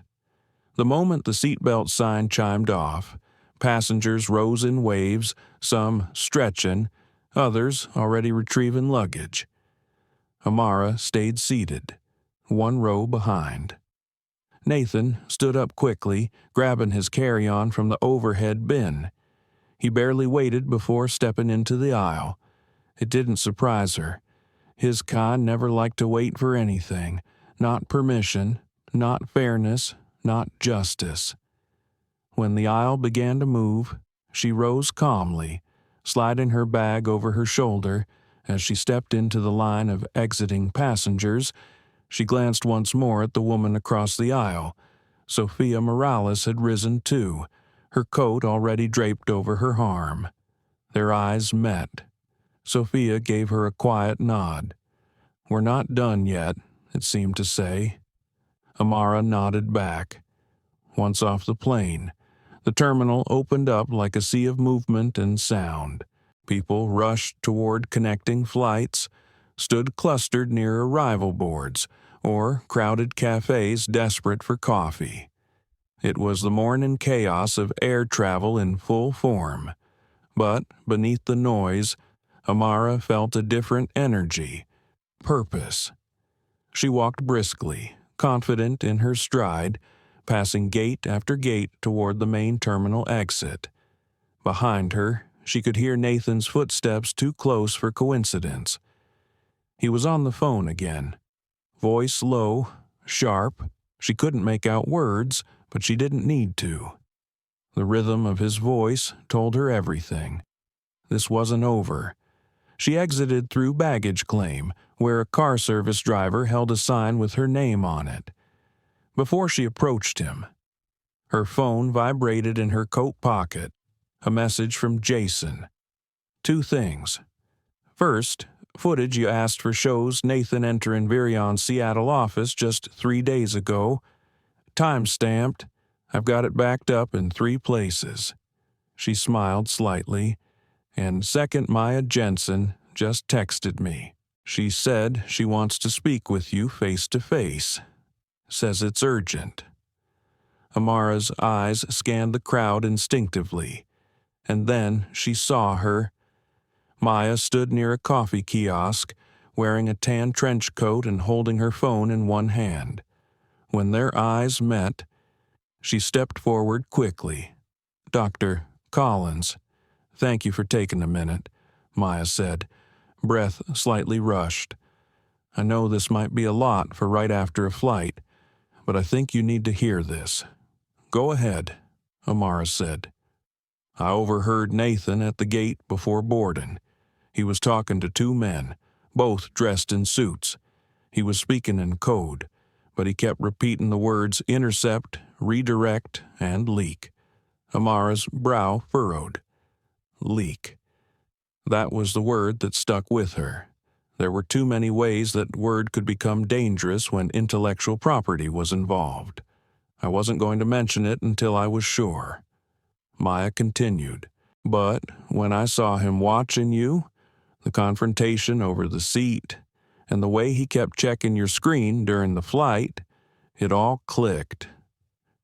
The moment the seatbelt sign chimed off, passengers rose in waves, some stretching, others already retrieving luggage. Amara stayed seated, one row behind. Nathan stood up quickly, grabbing his carry-on from the overhead bin. He barely waited before stepping into the aisle. It didn't surprise her. His kind never liked to wait for anything, not permission, not fairness, not justice. When the aisle began to move, she rose calmly, sliding her bag over her shoulder. As she stepped into the line of exiting passengers, she glanced once more at the woman across the aisle. Sophia Morales had risen too, her coat already draped over her arm. Their eyes met. Sophia gave her a quiet nod. "We're not done yet," it seemed to say. Amara nodded back. Once off the plane, the terminal opened up like a sea of movement and sound. People rushed toward connecting flights, stood clustered near arrival boards, or crowded cafes desperate for coffee. It was the morning chaos of air travel in full form. But beneath the noise, Amara felt a different energy, purpose. She walked briskly, confident in her stride, passing gate after gate toward the main terminal exit. Behind her, she could hear Nathan's footsteps too close for coincidence. He was on the phone again. Voice low, sharp. She couldn't make out words, but she didn't need to. The rhythm of his voice told her everything. This wasn't over. She exited through baggage claim, where a car service driver held a sign with her name on it. Before she approached him, her phone vibrated in her coat pocket. A message from Jason. 2 things. First, footage you asked for shows Nathan entering Virion's Seattle office just 3 days ago. Time-stamped. I've got it backed up in 3 places. She smiled slightly. And second, Maya Jensen just texted me. She said she wants to speak with you face-to-face. Says it's urgent. Amara's eyes scanned the crowd instinctively. And then she saw her. Maya stood near a coffee kiosk, wearing a tan trench coat and holding her phone in one hand. When their eyes met, she stepped forward quickly. "Dr. Collins, thank you for taking a minute," Maya said, breath slightly rushed. "I know this might be a lot for right after a flight, but I think you need to hear this." "Go ahead," Amara said. "I overheard Nathan at the gate before boarding. He was talking to 2 men, both dressed in suits. He was speaking in code, but he kept repeating the words intercept, redirect, and leak." Amara's brow furrowed. Leak. That was the word that stuck with her. There were too many ways that word could become dangerous when intellectual property was involved. "I wasn't going to mention it until I was sure." Maya continued. "But when I saw him watching you, the confrontation over the seat, and the way he kept checking your screen during the flight, it all clicked.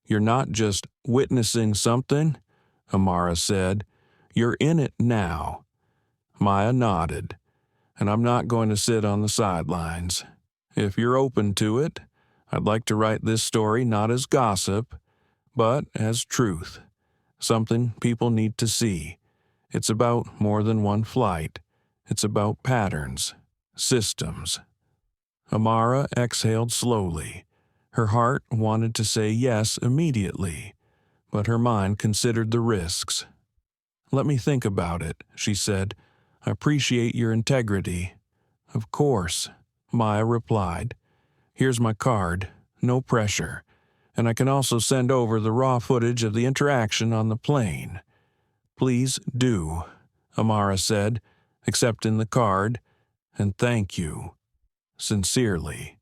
You're not just witnessing something," Amara said. "You're in it now." Maya nodded. "And I'm not going to sit on the sidelines. If you're open to it, I'd like to write this story not as gossip, but as truth. Something people need to see. It's about more than one flight. It's about patterns, systems." Amara exhaled slowly. Her heart wanted to say yes immediately, but her mind considered the risks. "Let me think about it," she said. "I appreciate your integrity." "Of course," Maya replied. "Here's my card. No pressure. And I can also send over the raw footage of the interaction on the plane." "Please do," Amara said, accepting the card. "And thank you. Sincerely."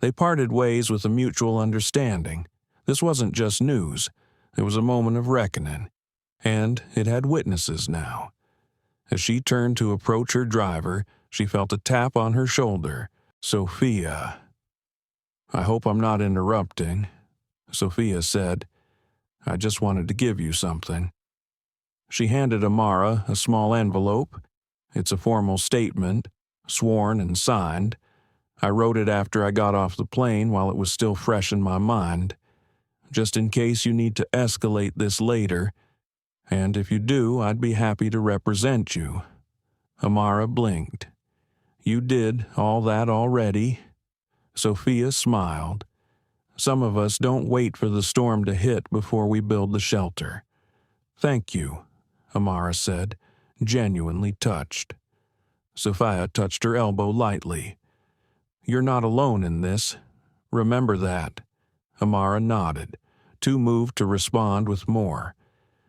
They parted ways with a mutual understanding. This wasn't just news. It was a moment of reckoning. And it had witnesses now. As she turned to approach her driver, She felt a tap on her shoulder. Sophia. "I hope I'm not interrupting," Sophia said. "I just wanted to give you something." She handed Amara a small envelope. "It's a formal statement, sworn and signed. I wrote it after I got off the plane while it was still fresh in my mind. Just in case you need to escalate this later, and if you do, I'd be happy to represent you." Amara blinked. "You did all that already?" Sophia smiled. "Some of us don't wait for the storm to hit before we build the shelter." "Thank you," Amara said, genuinely touched. Sophia touched her elbow lightly. "You're not alone in this. Remember that." Amara nodded, too moved to respond with more.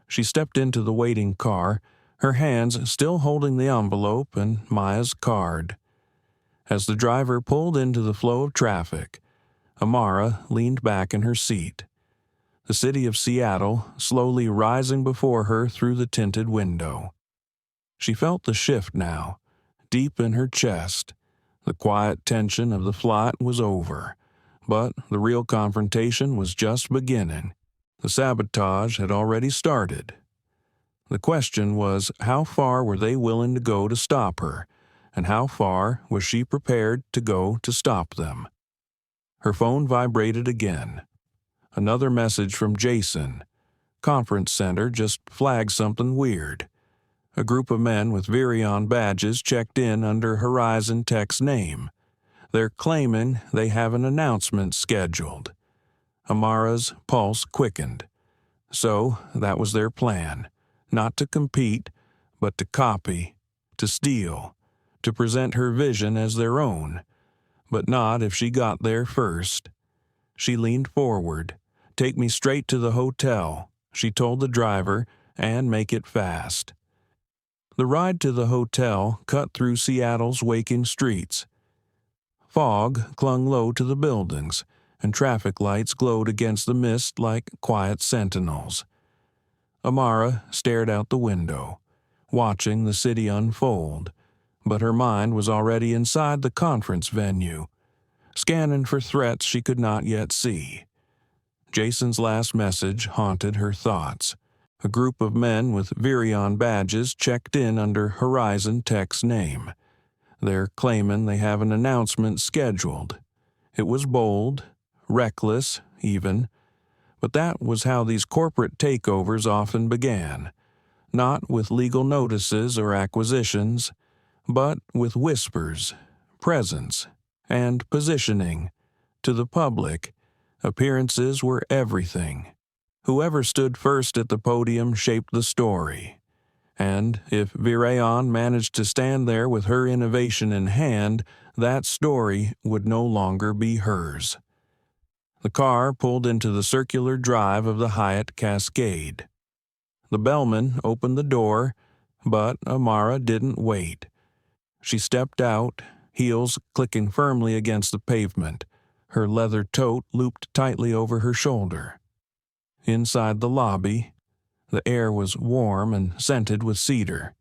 She stepped into the waiting car, her hands still holding the envelope and Maya's card. As the driver pulled into the flow of traffic, Amara leaned back in her seat. The city of Seattle slowly rising before her through the tinted window. She felt the shift now, deep in her chest. The quiet tension of the flight was over, but the real confrontation was just beginning. The sabotage had already started. The question was, how far were they willing to go to stop her, and how far was she prepared to go to stop them? Her phone vibrated again. Another message from Jason. Conference center just flagged something weird. A group of men with Virion badges checked in under Horizon Tech's name. They're claiming they have an announcement scheduled. Amara's pulse quickened. So that was their plan. Not to compete, but to copy, to steal, to present her vision as their own. But not if she got there first. She leaned forward. "Take me straight to the hotel," she told the driver, "and make it fast." The ride to the hotel cut through Seattle's waking streets. Fog clung low to the buildings, and traffic lights glowed against the mist like quiet sentinels. Amara stared out the window, watching the city unfold, but her mind was already inside the conference venue, scanning for threats she could not yet see. Jason's last message haunted her thoughts. A group of men with Virion badges checked in under Horizon Tech's name. They're claiming they have an announcement scheduled. It was bold, reckless, even. But that was how these corporate takeovers often began. Not with legal notices or acquisitions, but with whispers, presence, and positioning. To the public, appearances were everything. Whoever stood first at the podium shaped the story. And if Virion managed to stand there with her innovation in hand, that story would no longer be hers. The car pulled into the circular drive of the Hyatt Cascade. The bellman opened the door, but Amara didn't wait. She stepped out, heels clicking firmly against the pavement, her leather tote looped tightly over her shoulder. Inside the lobby, the air was warm and scented with cedar.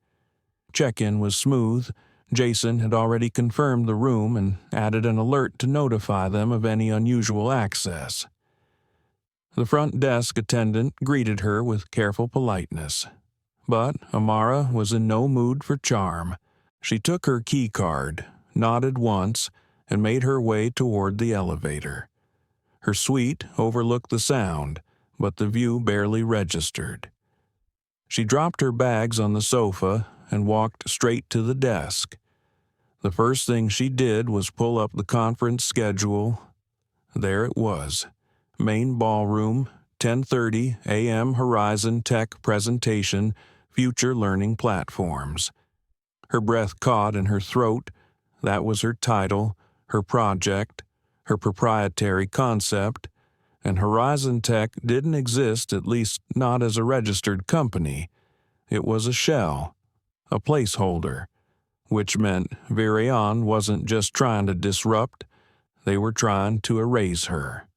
Check-in was smooth. Jason had already confirmed the room and added an alert to notify them of any unusual access. The front desk attendant greeted her with careful politeness. But Amara was in no mood for charm. She took her key card, nodded once, and made her way toward the elevator. Her suite overlooked the sound, but the view barely registered. She dropped her bags on the sofa and walked straight to the desk. The first thing she did was pull up the conference schedule. There it was. Main ballroom, 10:30 a.m. Horizon Tech presentation, Future Learning Platforms. Her breath caught in her throat. That was her title, her project, her proprietary concept, and Horizon Tech didn't exist, at least not as a registered company. It was a shell, a placeholder, which meant Virion wasn't just trying to disrupt, they were trying to erase her.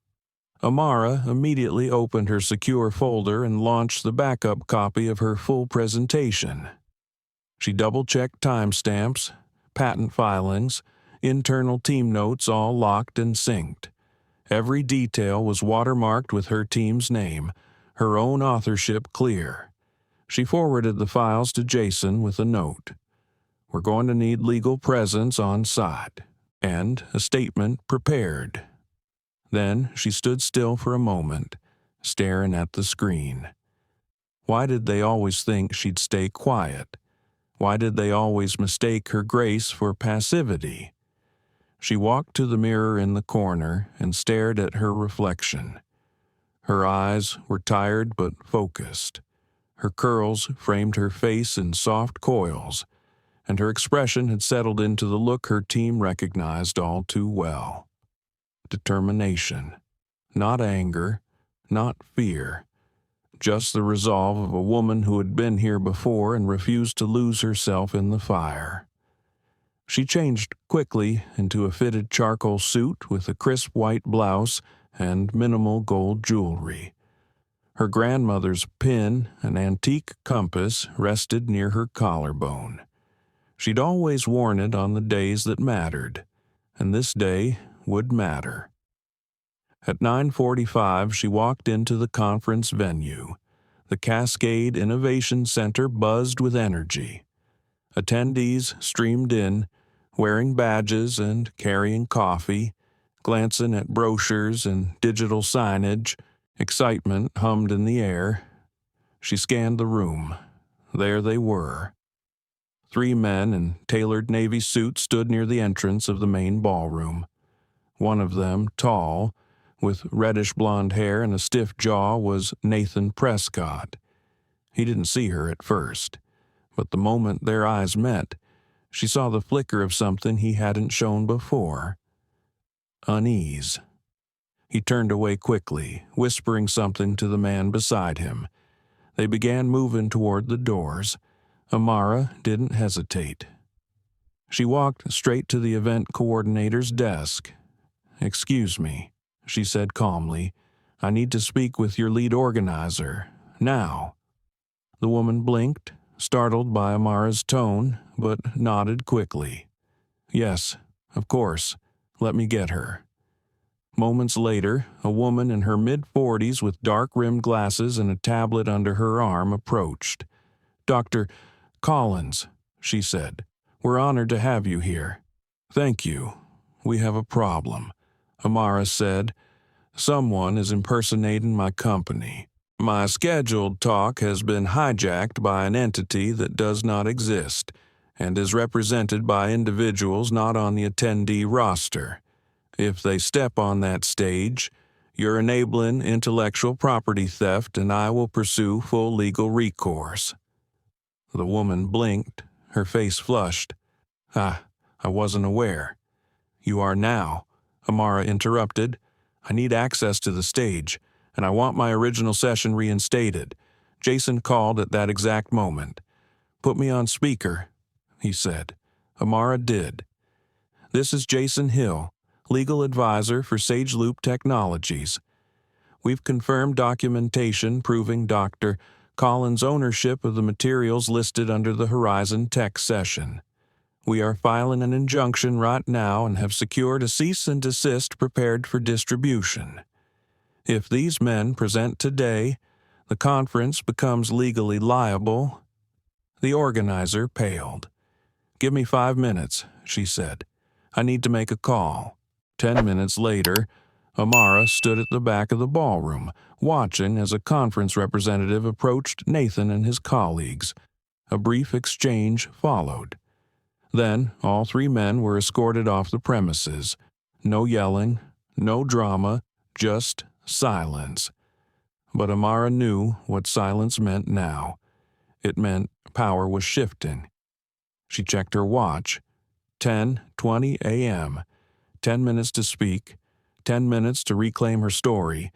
Amara immediately opened her secure folder and launched the backup copy of her full presentation. She double-checked timestamps, patent filings, internal team notes all locked and synced. Every detail was watermarked with her team's name, her own authorship clear. She forwarded the files to Jason with a note. "We're going to need legal presence on site, and a statement prepared." Then she stood still for a moment, staring at the screen. Why did they always think she'd stay quiet? Why did they always mistake her grace for passivity? She walked to the mirror in the corner and stared at her reflection. Her eyes were tired but focused. Her curls framed her face in soft coils, and her expression had settled into the look her team recognized all too well. Determination. Not anger, not fear. Just the resolve of a woman who had been here before and refused to lose herself in the fire. She changed quickly into a fitted charcoal suit with a crisp white blouse and minimal gold jewelry. Her grandmother's pin, an antique compass, rested near her collarbone. She'd always worn it on the days that mattered, and this day would matter. At 9:45, she walked into the conference venue. The Cascade Innovation Center buzzed with energy. Attendees streamed in, wearing badges and carrying coffee, glancing at brochures and digital signage. Excitement hummed in the air. She scanned the room. There they were. 3 men in tailored navy suits stood near the entrance of the main ballroom. One of them, tall, with reddish-blonde hair and a stiff jaw, was Nathan Prescott. He didn't see her at first, but the moment their eyes met, she saw the flicker of something he hadn't shown before. Unease. He turned away quickly, whispering something to the man beside him. They began moving toward the doors. Amara didn't hesitate. She walked straight to the event coordinator's desk. "Excuse me," she said calmly. "I need to speak with your lead organizer. Now." The woman blinked, startled by Amara's tone, but nodded quickly. "Yes, of course. Let me get her." Moments later, a woman in her mid-40s with dark-rimmed glasses and a tablet under her arm approached. "Dr. Collins," she said, "we're honored to have you here." "Thank you. We have a problem," Amara said. "Someone is impersonating my company. My scheduled talk has been hijacked by an entity that does not exist and is represented by individuals not on the attendee roster. If they step on that stage, you're enabling intellectual property theft, and I will pursue full legal recourse." The woman blinked, her face flushed. I wasn't aware." "You are now," Amara interrupted. "I need access to the stage, and I want my original session reinstated." Jason called at that exact moment. "Put me on speaker," he said. Amara did. "This is Jason Hill, legal advisor for SageLoop Technologies. We've confirmed documentation proving Dr. Collins' ownership of the materials listed under the Horizon Tech session. We are filing an injunction right now and have secured a cease and desist prepared for distribution. If these men present today, the conference becomes legally liable." The organizer paled. "Give me 5 minutes," she said. "I need to make a call." 10 minutes later, Amara stood at the back of the ballroom, watching as a conference representative approached Nathan and his colleagues. A brief exchange followed. Then all 3 men were escorted off the premises. No yelling, no drama, just silence. But Amara knew what silence meant now. It meant power was shifting. She checked her watch. 10:20 a.m. 10 minutes to speak, 10 minutes to reclaim her story,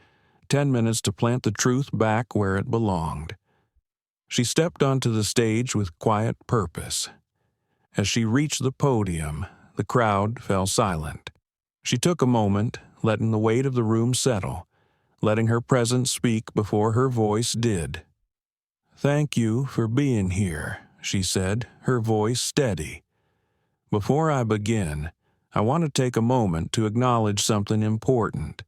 10 minutes to plant the truth back where it belonged. She stepped onto the stage with quiet purpose. As she reached the podium, the crowd fell silent. She took a moment, letting the weight of the room settle, letting her presence speak before her voice did. "Thank you for being here," she said, her voice steady. Before I begin, I want to take a moment to acknowledge something important.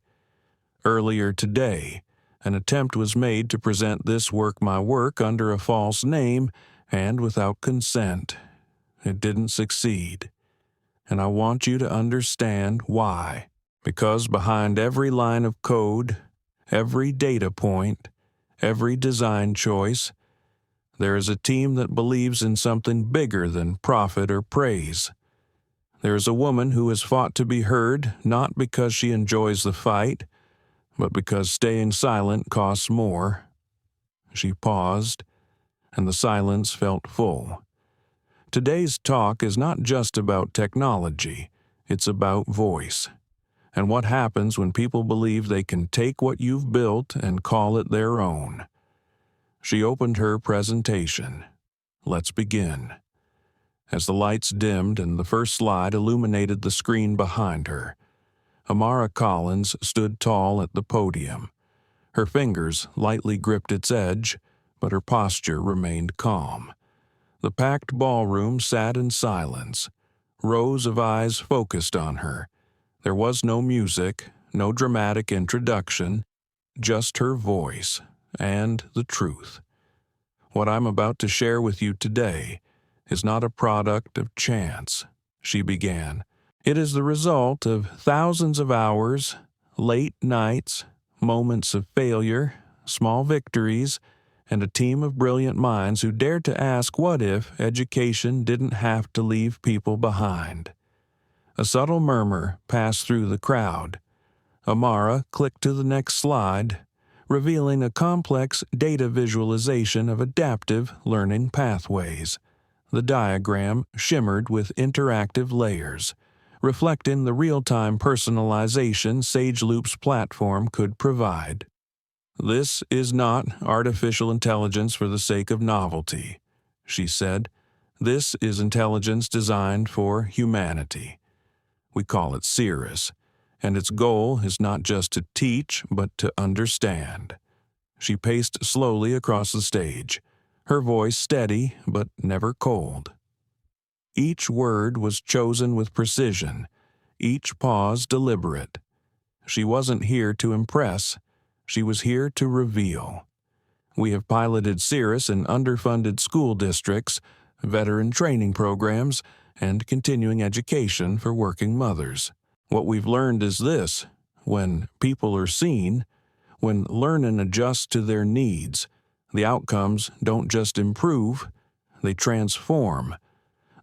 Earlier today, an attempt was made to present This Work My Work under a false name and without consent. It didn't succeed. And I want you to understand why. Because behind every line of code, every data point, every design choice, there is a team that believes in something bigger than profit or praise. There is a woman who has fought to be heard not because she enjoys the fight, but because staying silent costs more. She paused, and the silence felt full. Today's talk is not just about technology, it's about voice, and what happens when people believe they can take what you've built and call it their own. She opened her presentation. Let's begin. As the lights dimmed and the first slide illuminated the screen behind her, Amara Collins stood tall at the podium. Her fingers lightly gripped its edge, but her posture remained calm. The packed ballroom sat in silence. Rows of eyes focused on her. There was no music, no dramatic introduction, just her voice and the truth. What I'm about to share with you today is not a product of chance, she began. It is the result of thousands of hours, late nights, moments of failure, small victories, and a team of brilliant minds who dared to ask what if education didn't have to leave people behind. A subtle murmur passed through the crowd. Amara clicked to the next slide, revealing a complex data visualization of adaptive learning pathways. The diagram shimmered with interactive layers, reflecting the real-time personalization SageLoop's platform could provide. This is not artificial intelligence for the sake of novelty, she said. This is intelligence designed for humanity. We call it Cirrus, and its goal is not just to teach, but to understand. She paced slowly across the stage, her voice steady but never cold. Each word was chosen with precision, each pause deliberate. She wasn't here to impress, she was here to reveal. We have piloted Cirrus in underfunded school districts, veteran training programs, and continuing education for working mothers. What we've learned is this: when people are seen, when learning adjusts to their needs, the outcomes don't just improve, they transform.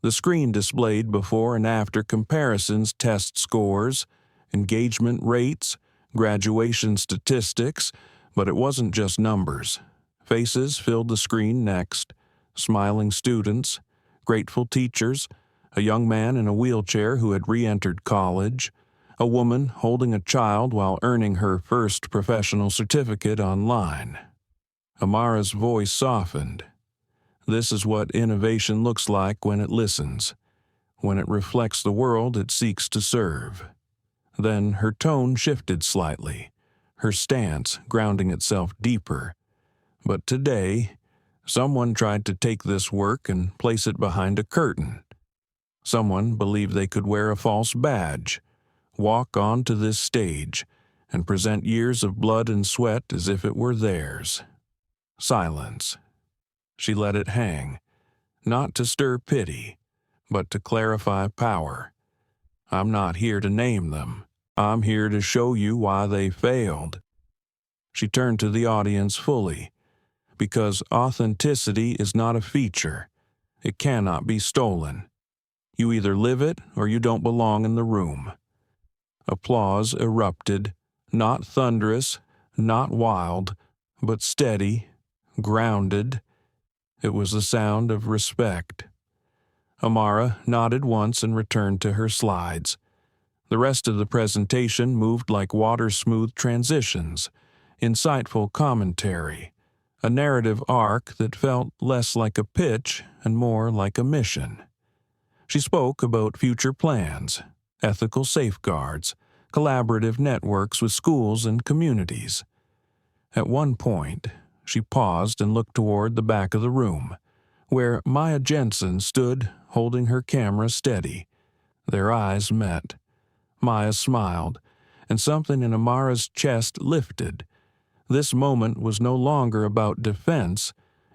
The screen displayed before and after comparisons, test scores, engagement rates, graduation statistics, but it wasn't just numbers. Faces filled the screen next, smiling students, grateful teachers, a young man in a wheelchair who had re-entered college, a woman holding a child while earning her first professional certificate online. Amara's voice softened. This is what innovation looks like when it listens, when it reflects the world it seeks to serve. Then her tone shifted slightly, her stance grounding itself deeper. But today, someone tried to take this work and place it behind a curtain. Someone believed they could wear a false badge, walk onto this stage, and present years of blood and sweat as if it were theirs. Silence. She let it hang, not to stir pity, but to clarify power. I'm not here to name them. I'm here to show you why they failed. She turned to the audience fully, because authenticity is not a feature. It cannot be stolen. You either live it or you don't belong in the room. Applause erupted, not thunderous, not wild, but steady, grounded. It was the sound of respect. Amara nodded once and returned to her slides. The rest of the presentation moved like water-smooth transitions, insightful commentary, a narrative arc that felt less like a pitch and more like a mission. She spoke about future plans, ethical safeguards, collaborative networks with schools and communities. At one point, she paused and looked toward the back of the room, where Maya Jensen stood holding her camera steady, Their eyes met. Maya smiled, and something in Amara's chest lifted. This moment was no longer about defense,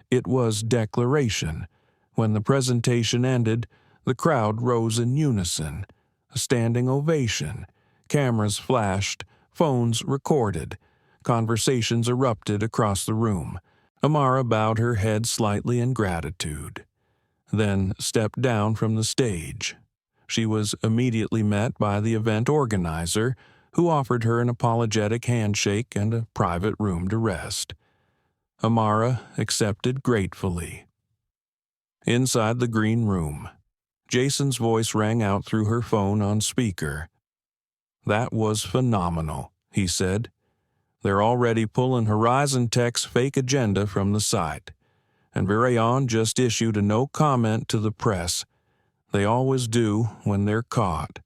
it was declaration. When the presentation ended, the crowd rose in unison. A standing ovation. Cameras flashed, phones recorded. Conversations erupted across the room. Amara bowed her head slightly in gratitude, then stepped down from the stage. She was immediately met by the event organizer, who offered her an apologetic handshake and a private room to rest. Amara accepted gratefully. Inside the green room, Jason's voice rang out through her phone on speaker. "That was phenomenal," he said. "They're already pulling Horizon Tech's fake agenda from the site, and Virion just issued a no comment to the press. They always do when they're caught,"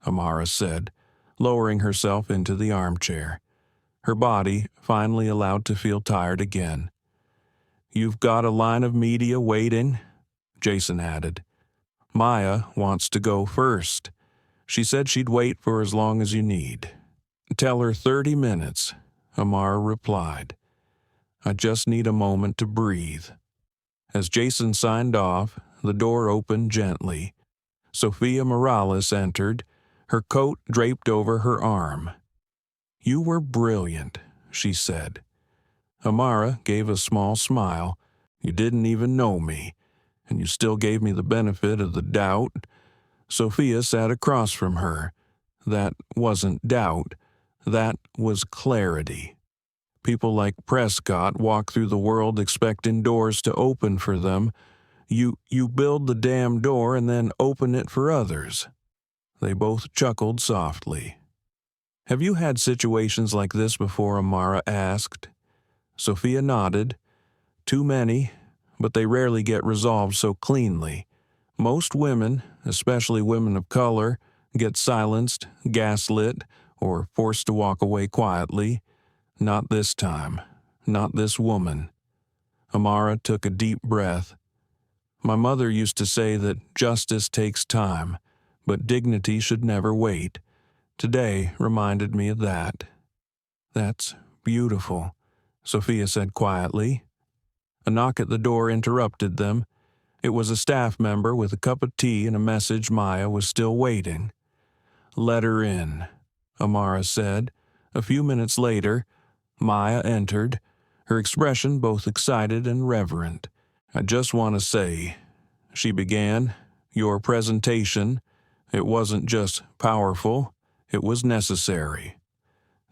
Amara said, lowering herself into the armchair, her body finally allowed to feel tired again. "You've got a line of media waiting," Jason added. "Maya wants to go first. She said she'd wait for as long as you need." "Tell her 30 minutes," Amara replied. "I just need a moment to breathe." As Jason signed off, the door opened gently. Sophia Morales entered, her coat draped over her arm. "You were brilliant," she said. Amara gave a small smile. "You didn't even know me, and you still gave me the benefit of the doubt." Sophia sat across from her. That wasn't doubt. That was clarity. People like Prescott walk through the world expecting doors to open for them. You build the damn door and then open it for others. They both chuckled softly. "Have you had situations like this before?" Amara asked. Sophia nodded. "Too many, but they rarely get resolved so cleanly. Most women, especially women of color, get silenced, gaslit, or forced to walk away quietly. Not this time. Not this woman." Amara took a deep breath. "My mother used to say that justice takes time, but dignity should never wait. Today reminded me of that." "That's beautiful," Sophia said quietly. A knock at the door interrupted them. It was a staff member with a cup of tea and a message Maya was still waiting. "Let her in," Amara said. A few minutes later, Maya entered, her expression both excited and reverent. "I just want to say," she began, "your presentation, it wasn't just powerful, it was necessary."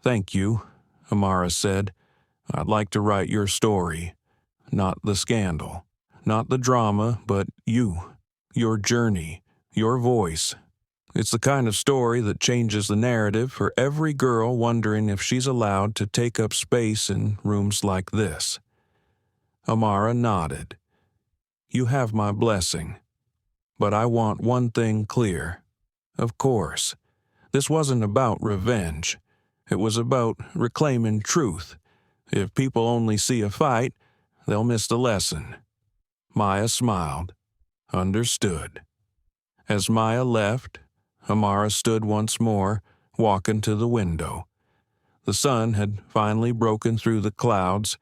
"Thank you," Amara said. "I'd like to write your story. Not the scandal, not the drama, but you, your journey, your voice. It's the kind of story that changes the narrative for every girl wondering if she's allowed to take up space in rooms like this." Amara nodded. "You have my blessing. But I want one thing clear. Of course, this wasn't about revenge. It was about reclaiming truth. If people only see a fight, they'll miss the lesson." Maya smiled. "Understood." As Maya left, Amara stood once more, walking to the window. The sun had finally broken through the clouds.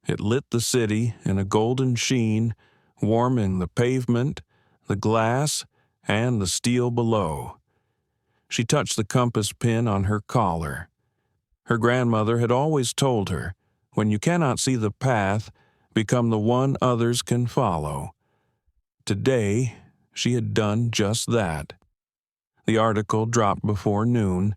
It lit the city in a golden sheen, warming the pavement, the glass, and the steel below. She touched the compass pin on her collar. Her grandmother had always told her, when you cannot see the path, become the one others can follow. Today, she had done just that. The article dropped before noon.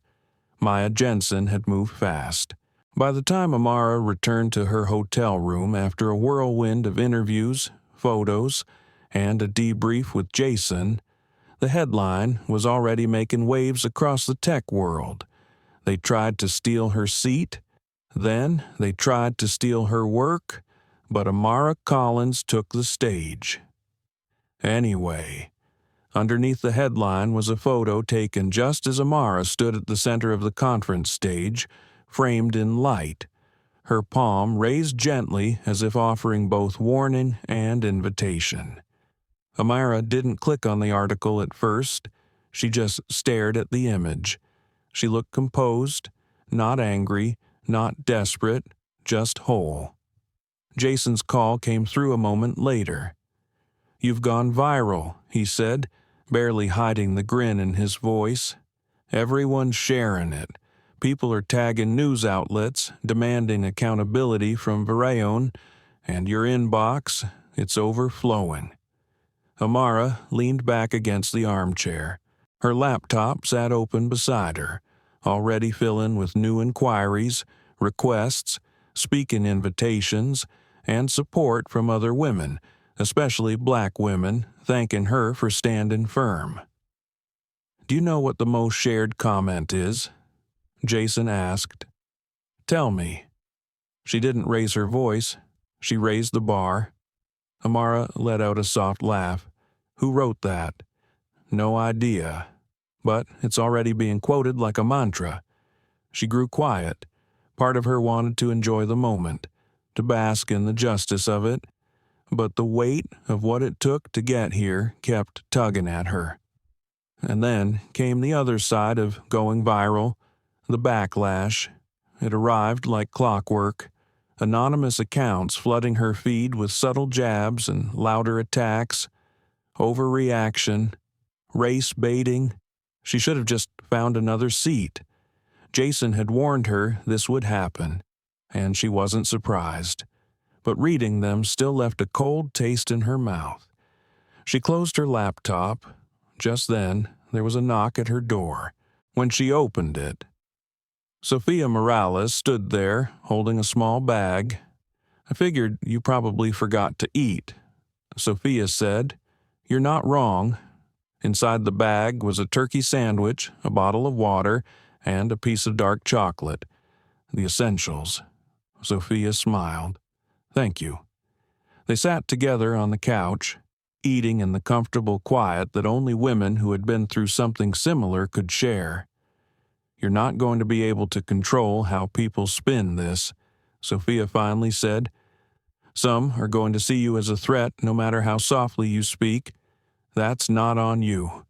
Maya Jensen had moved fast. By the time Amara returned to her hotel room after a whirlwind of interviews, photos, and a debrief with Jason, the headline was already making waves across the tech world. They tried to steal her seat, then they tried to steal her work, but Amara Collins took the stage. Anyway, underneath the headline was a photo taken just as Amara stood at the center of the conference stage, framed in light, her palm raised gently as if offering both warning and invitation. Amara didn't click on the article at first. She just stared at the image. She looked composed, not angry, not desperate, just whole. Jason's call came through a moment later. "You've gone viral," he said, barely hiding the grin in his voice. "Everyone's sharing it. People are tagging news outlets, demanding accountability from Verayon, and your inbox, it's overflowing." Amara leaned back against the armchair. Her laptop sat open beside her, already filling with new inquiries, requests, speaking invitations, and support from other women, especially black women, thanking her for standing firm. "Do you know what the most shared comment is?" Jason asked. "Tell me." She didn't raise her voice. She raised the bar. Amara let out a soft laugh. "Who wrote that?" "No idea. But it's already being quoted like a mantra." She grew quiet. Part of her wanted to enjoy the moment, to bask in the justice of it, but the weight of what it took to get here kept tugging at her. And then came the other side of going viral, the backlash. It arrived like clockwork. Anonymous accounts flooding her feed with subtle jabs and louder attacks, overreaction, race baiting. She should have just found another seat. Jason had warned her this would happen, and she wasn't surprised. But reading them still left a cold taste in her mouth. She closed her laptop. Just then, there was a knock at her door. When she opened it, Sophia Morales stood there, holding a small bag. "I figured you probably forgot to eat," Sophia said. "You're not wrong." Inside the bag was a turkey sandwich, a bottle of water, and a piece of dark chocolate. The essentials. Sophia smiled. "Thank you." They sat together on the couch, eating in the comfortable quiet that only women who had been through something similar could share. "You're not going to be able to control how people spin this," Sophia finally said. "Some are going to see you as a threat no matter how softly you speak. That's not on you."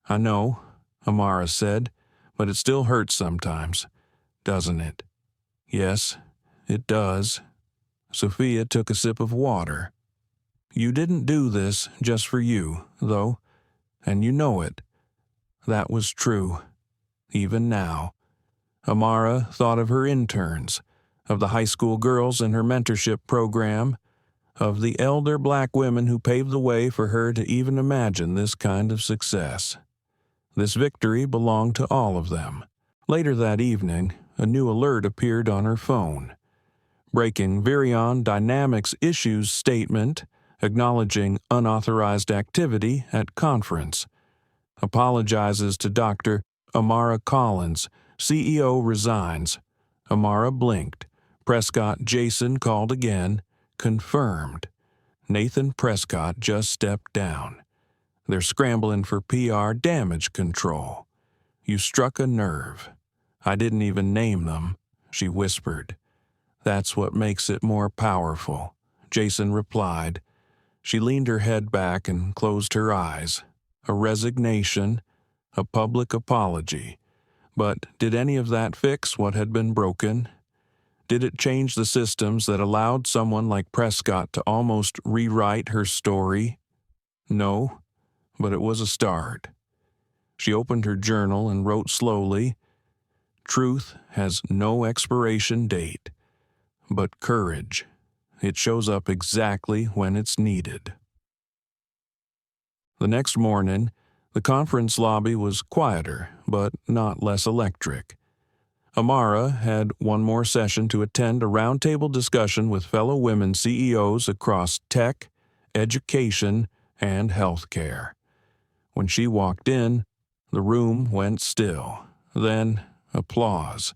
"I know," Amara said, "but it still hurts sometimes, doesn't it?" "Yes, it does." Sophia took a sip of water. "You didn't do this just for you, though, and you know it." That was true. Even now. Amara thought of her interns, of the high school girls in her mentorship program, of the elder black women who paved the way for her to even imagine this kind of success. This victory belonged to all of them. Later that evening, a new alert appeared on her phone. Breaking Virion Dynamics Issues statement, acknowledging unauthorized activity at conference. Apologizes to Dr. Amara Collins, CEO resigns. Amara blinked. Prescott Jason called again. Confirmed. Nathan Prescott just stepped down. They're scrambling for PR damage control. You struck a nerve. I didn't even name them, she whispered. That's what makes it more powerful, Jason replied. She leaned her head back and closed her eyes. A resignation, a public apology. But did any of that fix what had been broken? Did it change the systems that allowed someone like Prescott to almost rewrite her story? No, but it was a start. She opened her journal and wrote slowly, "Truth has no expiration date, but courage, it shows up exactly when it's needed." The next morning, the conference lobby was quieter, but not less electric. Amara had one more session to attend a roundtable discussion with fellow women CEOs across tech, education, and healthcare. When she walked in, the room went still. Then, applause.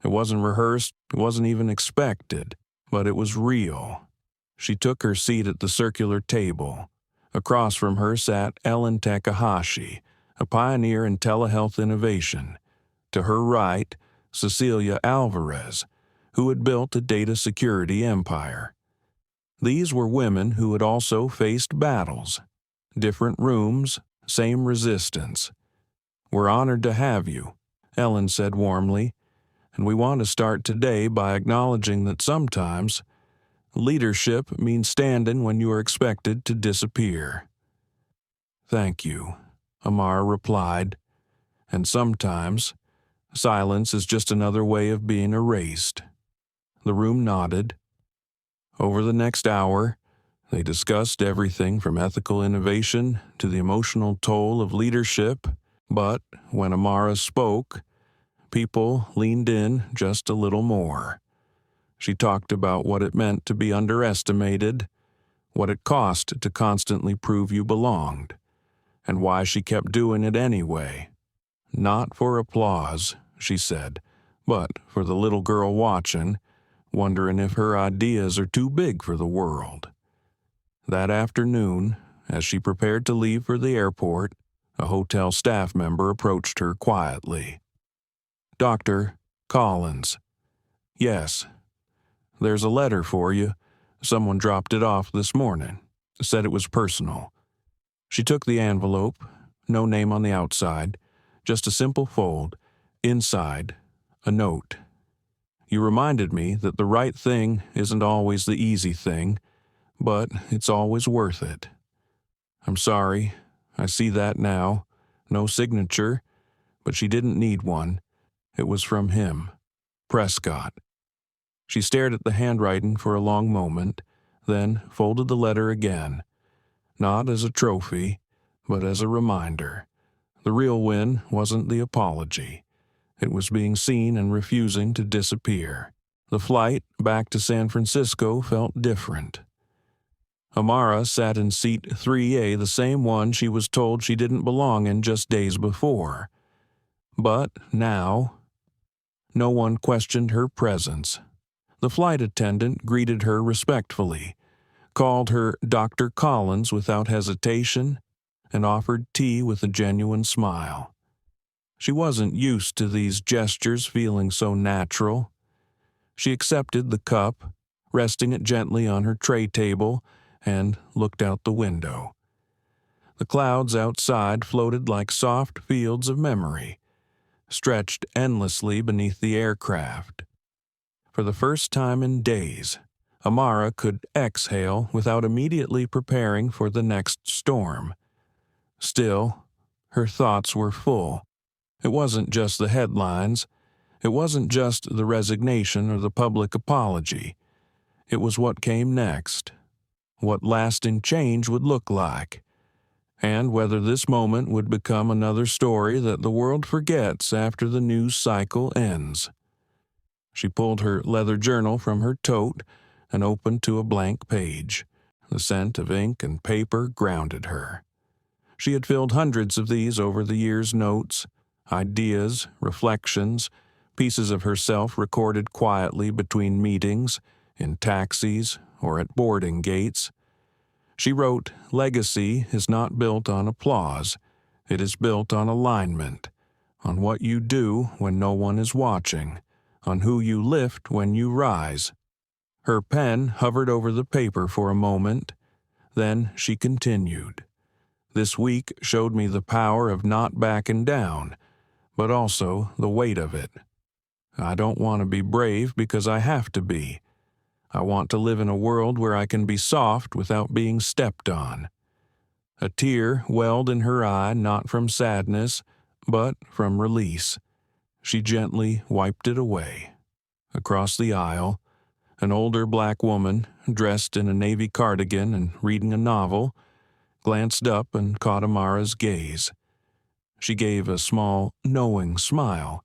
It wasn't rehearsed, it wasn't even expected, but it was real. She took her seat at the circular table. Across from her sat Ellen Takahashi, a pioneer in telehealth innovation. To her right, Cecilia Alvarez, who had built a data security empire. These were women who had also faced battles. Different rooms, same resistance. "We're honored to have you," Ellen said warmly, "and we want to start today by acknowledging that sometimes leadership means standing when you are expected to disappear." "Thank you," Amara replied, "and sometimes silence is just another way of being erased." The room nodded. Over the next hour, they discussed everything from ethical innovation to the emotional toll of leadership, but when Amara spoke, people leaned in just a little more. She talked about what it meant to be underestimated, what it cost to constantly prove you belonged, and why she kept doing it anyway. "Not for applause," she said, "but for the little girl watching, wondering if her ideas are too big for the world." That afternoon, as she prepared to leave for the airport, a hotel staff member approached her quietly. "Dr. Collins." "Yes. There's a letter for you. Someone dropped it off this morning. Said it was personal." She took the envelope, no name on the outside, just a simple fold. Inside, a note. "You reminded me that the right thing isn't always the easy thing, but it's always worth it. I'm sorry, I see that now. No signature, but she didn't need one. It was from him, Prescott." She stared at the handwriting for a long moment, then folded the letter again. Not as a trophy, but as a reminder. The real win wasn't the apology. It was being seen and refusing to disappear. The flight back to San Francisco felt different. Amara sat in seat 3A, the same one she was told she didn't belong in just days before. But now, no one questioned her presence. The flight attendant greeted her respectfully, called her Dr. Collins without hesitation, and offered tea with a genuine smile. She wasn't used to these gestures feeling so natural. She accepted the cup, resting it gently on her tray table, and looked out the window. The clouds outside floated like soft fields of memory, stretched endlessly beneath the aircraft. For the first time in days, Amara could exhale without immediately preparing for the next storm. Still, her thoughts were full. It wasn't just the headlines. It wasn't just the resignation or the public apology. It was what came next, what lasting change would look like, and whether this moment would become another story that the world forgets after the news cycle ends. She pulled her leather journal from her tote and opened to a blank page. The scent of ink and paper grounded her. She had filled hundreds of these over the years, notes, ideas, reflections, pieces of herself recorded quietly between meetings, in taxis, or at boarding gates. She wrote, "Legacy is not built on applause. It is built on alignment, on what you do when no one is watching, on who you lift when you rise." Her pen hovered over the paper for a moment. Then she continued. "This week showed me the power of not backing down, but also the weight of it. I don't want to be brave because I have to be. I want to live in a world where I can be soft without being stepped on." A tear welled in her eye, not from sadness, but from release. She gently wiped it away. Across the aisle, an older black woman, dressed in a navy cardigan and reading a novel, glanced up and caught Amara's gaze. She gave a small, knowing smile.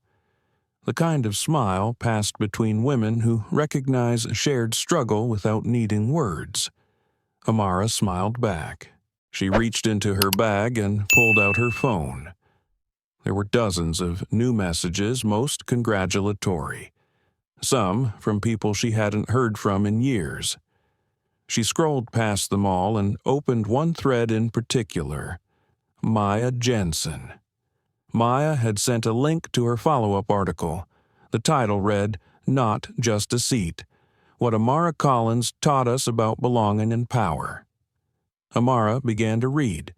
The kind of smile passed between women who recognize shared struggle without needing words. Amara smiled back. She reached into her bag and pulled out her phone. There were dozens of new messages, most congratulatory. Some from people she hadn't heard from in years. She scrolled past them all and opened one thread in particular. Maya Jensen. Maya had sent a link to her follow-up article. The title read, "Not Just a Seat: What Amara Collins Taught Us About Belonging and Power." Amara began to read.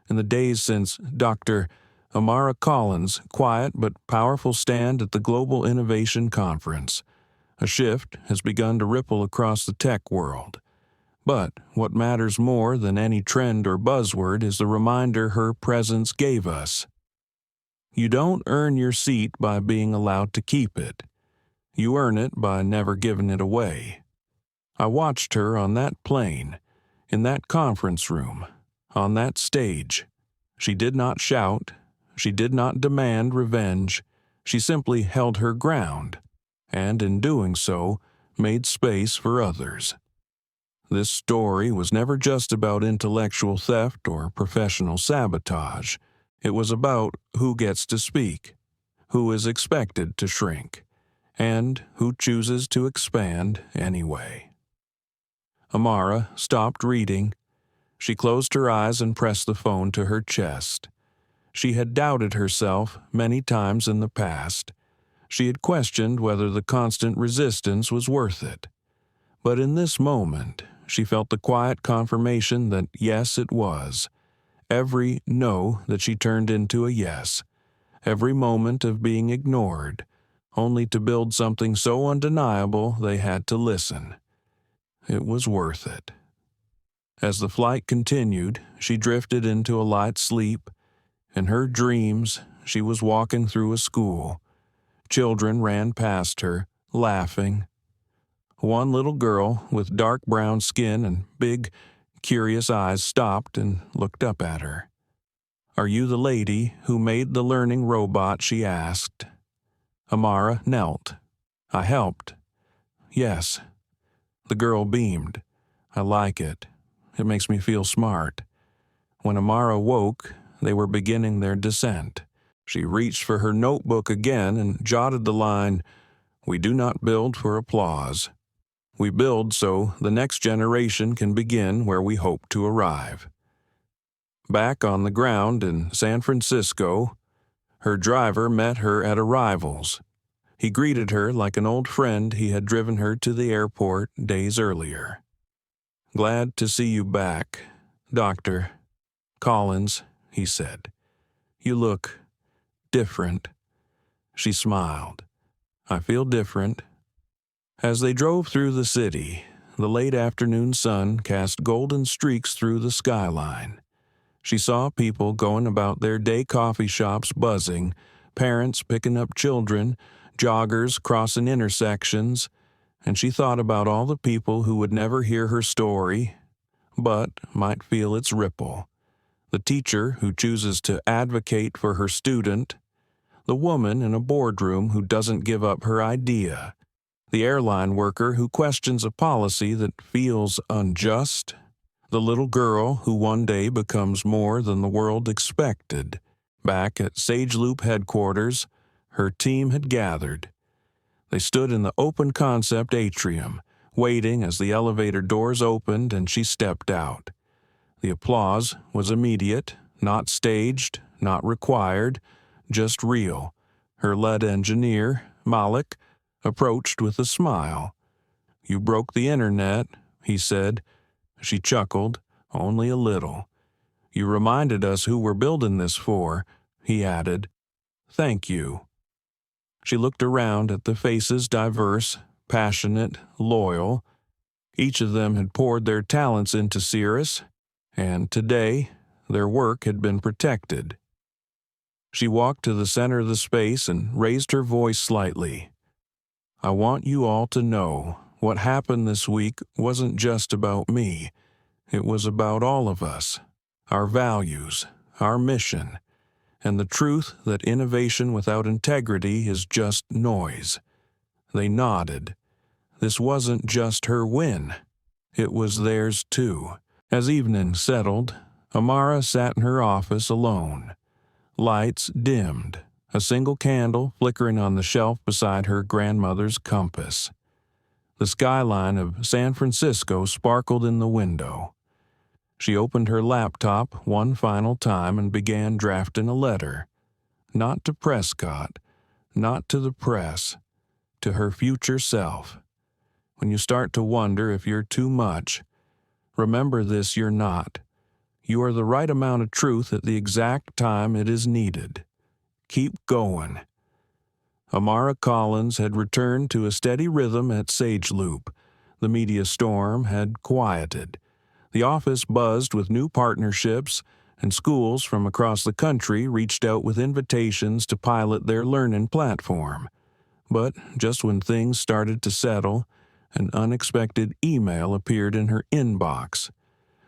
In the days since Dr. Amara Collins' quiet but powerful stand at the Global Innovation Conference. A shift has begun to ripple across the tech world. But what matters more than any trend or buzzword is the reminder her presence gave us. You don't earn your seat by being allowed to keep it. You earn it by never giving it away. I watched her on that plane, in that conference room, on that stage. She did not shout. She did not demand revenge. She simply held her ground, and in doing so, made space for others. This story was never just about intellectual theft or professional sabotage. It was about who gets to speak, who is expected to shrink, and who chooses to expand anyway. Amara stopped reading. She closed her eyes and pressed the phone to her chest. She had doubted herself many times in the past. She had questioned whether the constant resistance was worth it. But in this moment, she felt the quiet confirmation that yes, it was. Every no that she turned into a yes. Every moment of being ignored, only to build something so undeniable they had to listen. It was worth it. As the flight continued, she drifted into a light sleep. In her dreams, she was walking through a school. Children ran past her, laughing. One little girl with dark brown skin and big, curious eyes stopped and looked up at her. "Are you the lady who made the learning robot?" she asked. Amara knelt. "I helped." "Yes." The girl beamed. "I like it. It makes me feel smart." When Amara woke, they were beginning their descent. She reached for her notebook again and jotted the line, "We do not build for applause. We build so the next generation can begin where we hope to arrive." Back on the ground in San Francisco, her driver met her at arrivals. He greeted her like an old friend he had driven her to the airport days earlier. "Glad to see you back, Dr. Collins," he said. "You look different." She smiled. "I feel different." As they drove through the city, the late afternoon sun cast golden streaks through the skyline. She saw people going about their day coffee shops buzzing, parents picking up children, joggers crossing intersections, and she thought about all the people who would never hear her story, but might feel its ripple. The teacher who chooses to advocate for her student, the woman in a boardroom who doesn't give up her idea, the airline worker who questions a policy that feels unjust, the little girl who one day becomes more than the world expected. Back at SageLoop headquarters, her team had gathered. They stood in the open concept atrium, waiting as the elevator doors opened and she stepped out. The applause was immediate, not staged, not required, just real. Her lead engineer, Malik, approached with a smile. "You broke the internet," he said. She chuckled, only a little. "You reminded us who we're building this for," he added. "Thank you." She looked around at the faces, diverse, passionate, loyal. Each of them had poured their talents into Cirrus, and today their work had been protected. She walked to the center of the space and raised her voice slightly. "I want you all to know what happened this week wasn't just about me. It was about all of us, our values, our mission, and the truth that innovation without integrity is just noise." They nodded. This wasn't just her win. It was theirs too. As evening settled, Amara sat in her office alone. Lights dimmed, a single candle flickering on the shelf beside her grandmother's compass. The skyline of San Francisco sparkled in the window. She opened her laptop one final time and began drafting a letter. Not to Prescott, not to the press, to her future self. When you start to wonder if you're too much, remember this: you're not. You are the right amount of truth at the exact time it is needed. Keep going." Amara Collins had returned to a steady rhythm at SageLoop. The media storm had quieted. The office buzzed with new partnerships, and schools from across the country reached out with invitations to pilot their learning platform. But just when things started to settle, an unexpected email appeared in her inbox.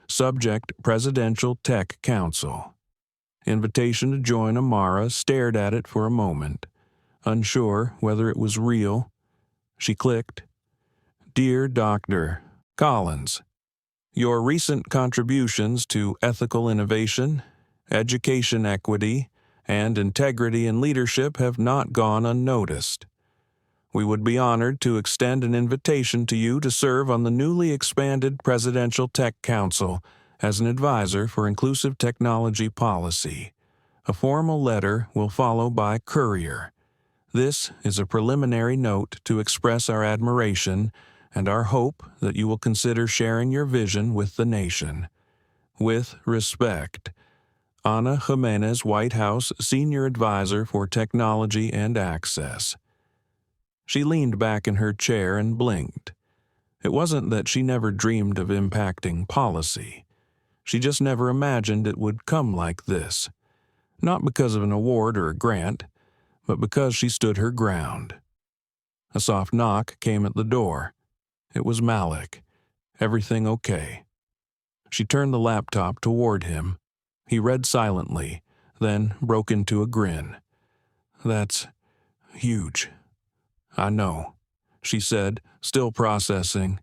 Subject: Presidential Tech Council. Invitation to join. Amara stared at it for a moment, unsure whether it was real. She clicked. "Dear Dr. Collins, your recent contributions to ethical innovation, education equity, and integrity in leadership have not gone unnoticed. We would be honored to extend an invitation to you to serve on the newly expanded Presidential Tech Council as an advisor for inclusive technology policy. A formal letter will follow by courier. This is a preliminary note to express our admiration and our hope that you will consider sharing your vision with the nation. With respect, Ana Jimenez, White House Senior Advisor for Technology and Access." She leaned back in her chair and blinked. It wasn't that she never dreamed of impacting policy. She just never imagined it would come like this. Not because of an award or a grant, but because she stood her ground. A soft knock came at the door. It was Malik. Everything okay? She turned the laptop toward him. He read silently, then broke into a grin. "That's huge." "I know," she said, still processing.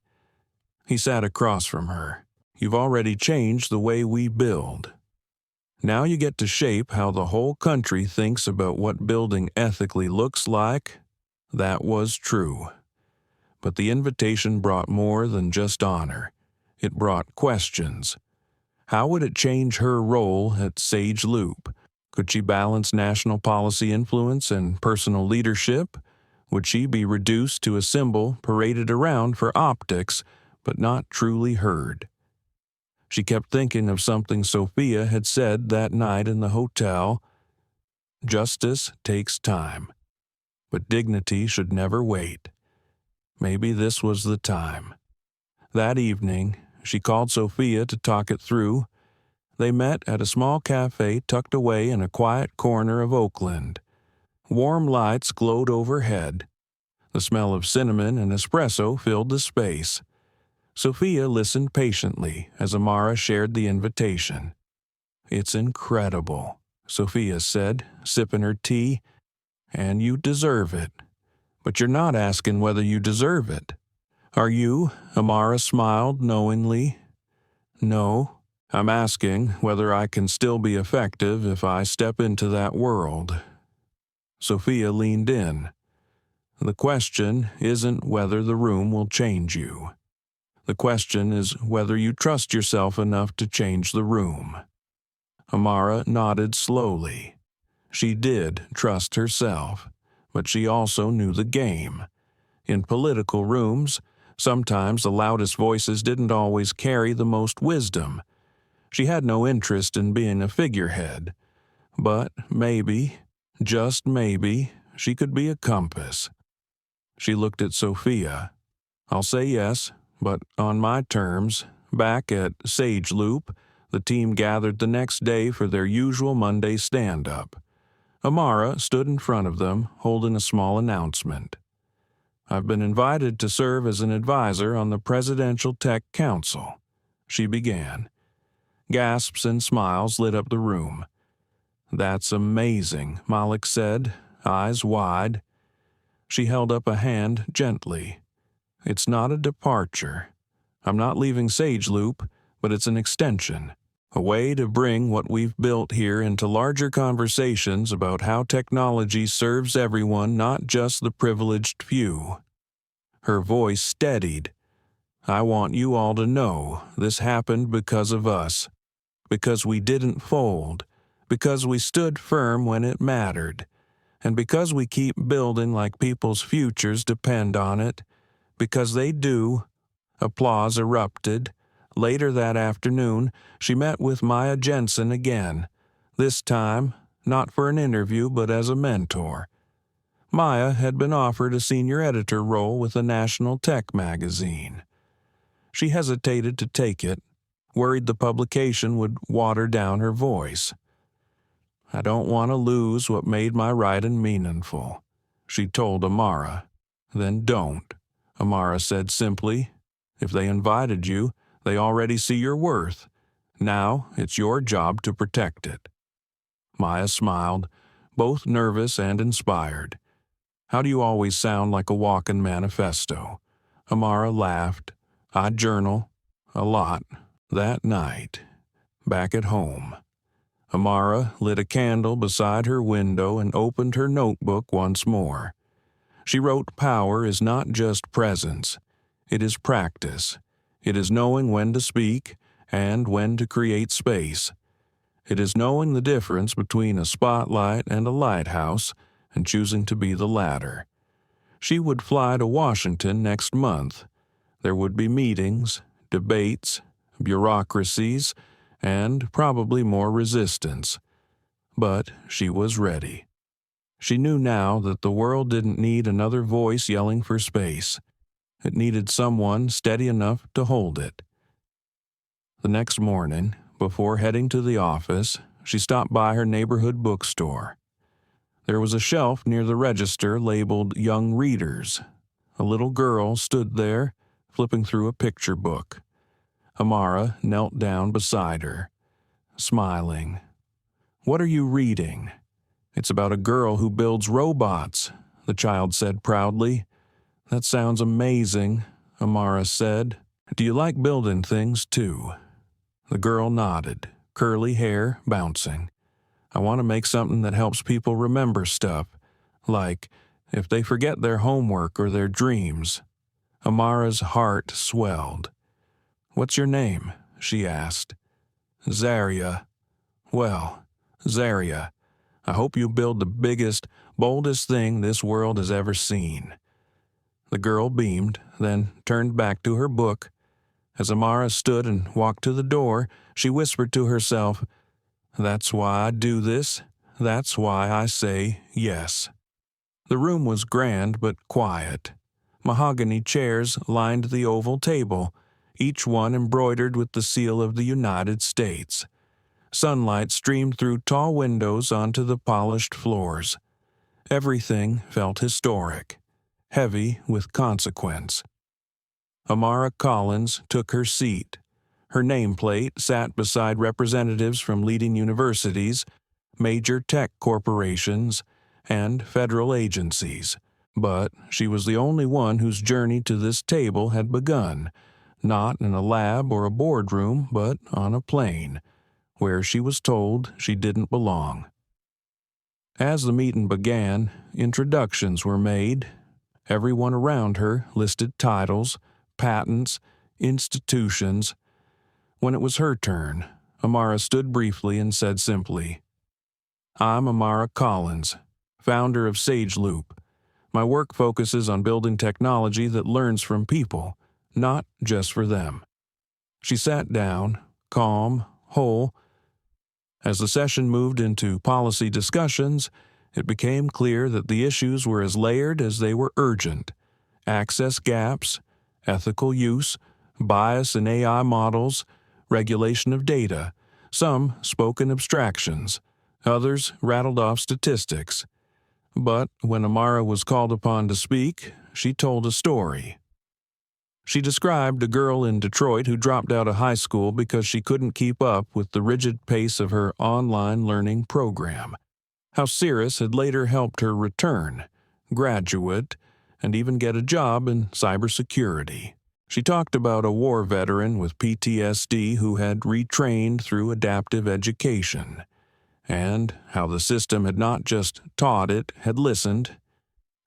He sat across from her. "You've already changed the way we build. Now you get to shape how the whole country thinks about what building ethically looks like." That was true. But the invitation brought more than just honor. It brought questions. How would it change her role at SageLoop? Could she balance national policy influence and personal leadership? Would she be reduced to a symbol paraded around for optics, but not truly heard? She kept thinking of something Sophia had said that night in the hotel. Justice takes time, but dignity should never wait. Maybe this was the time. That evening, she called Sophia to talk it through. They met at a small cafe tucked away in a quiet corner of Oakland. Warm lights glowed overhead. The smell of cinnamon and espresso filled the space. Sophia listened patiently as Amara shared the invitation. "It's incredible," Sophia said, sipping her tea. "And you deserve it. But you're not asking whether you deserve it. Are you?" Amara smiled knowingly. "No. I'm asking whether I can still be effective if I step into that world." Sophia leaned in. "The question isn't whether the room will change you. The question is whether you trust yourself enough to change the room." Amara nodded slowly. She did trust herself, but she also knew the game. In political rooms, sometimes the loudest voices didn't always carry the most wisdom. She had no interest in being a figurehead, but maybe, just maybe, she could be a compass. She looked at Sophia. "I'll say yes, but on my terms." Back at SageLoop, the team gathered the next day for their usual Monday stand-up. Amara stood in front of them, holding a small announcement. "I've been invited to serve as an advisor on the Presidential Tech Council," she began. Gasps and smiles lit up the room. "That's amazing," Malik said, eyes wide. She held up a hand gently. "It's not a departure. I'm not leaving SageLoop, but it's an extension, a way to bring what we've built here into larger conversations about how technology serves everyone, not just the privileged few." Her voice steadied. "I want you all to know this happened because of us, because we didn't fold, because we stood firm when it mattered, and because we keep building like people's futures depend on it, because they do." Applause erupted. Later that afternoon, she met with Maya Jensen again, this time not for an interview but as a mentor. Maya had been offered a senior editor role with a national tech magazine. She hesitated to take it, worried the publication would water down her voice. "I don't want to lose what made my writing meaningful," she told Amara. "Then don't," Amara said simply. "If they invited you, they already see your worth. Now it's your job to protect it." Maya smiled, both nervous and inspired. "How do you always sound like a walking manifesto?" Amara laughed. "I journal. A lot. That night. Back at home." Amara lit a candle beside her window and opened her notebook once more. She wrote, "Power is not just presence. It is practice. It is knowing when to speak and when to create space. It is knowing the difference between a spotlight and a lighthouse and choosing to be the latter." She would fly to Washington next month. There would be meetings, debates, bureaucracies, and probably more resistance. But she was ready. She knew now that the world didn't need another voice yelling for space. It needed someone steady enough to hold it. The next morning, before heading to the office, she stopped by her neighborhood bookstore. There was a shelf near the register labeled Young Readers. A little girl stood there, flipping through a picture book. Amara knelt down beside her, smiling. "What are you reading?" "It's about a girl who builds robots," the child said proudly. "That sounds amazing," Amara said. "Do you like building things, too?" The girl nodded, curly hair bouncing. "I want to make something that helps people remember stuff, like if they forget their homework or their dreams." Amara's heart swelled. "What's your name?" she asked. "Zaria." "Well, Zaria, I hope you build the biggest, boldest thing this world has ever seen." The girl beamed, then turned back to her book. As Amara stood and walked to the door, she whispered to herself, "That's why I do this. That's why I say yes." The room was grand but quiet. Mahogany chairs lined the oval table, each one embroidered with the seal of the United States. Sunlight streamed through tall windows onto the polished floors. Everything felt historic, heavy with consequence. Amara Collins took her seat. Her nameplate sat beside representatives from leading universities, major tech corporations, and federal agencies. But she was the only one whose journey to this table had begun, not in a lab or a boardroom, but on a plane, where she was told she didn't belong. As the meeting began, introductions were made. Everyone around her listed titles, patents, institutions. When it was her turn, Amara stood briefly and said simply, "I'm Amara Collins, founder of SageLoop. My work focuses on building technology that learns from people, not just for them." She sat down, calm, whole. As the session moved into policy discussions, it became clear that the issues were as layered as they were urgent. Access gaps, ethical use, bias in AI models, regulation of data. Some spoke in abstractions, others rattled off statistics. But when Amara was called upon to speak, she told a story. She described a girl in Detroit who dropped out of high school because she couldn't keep up with the rigid pace of her online learning program. How Cirrus had later helped her return, graduate, and even get a job in cybersecurity. She talked about a war veteran with PTSD who had retrained through adaptive education, and how the system had not just taught it, had listened.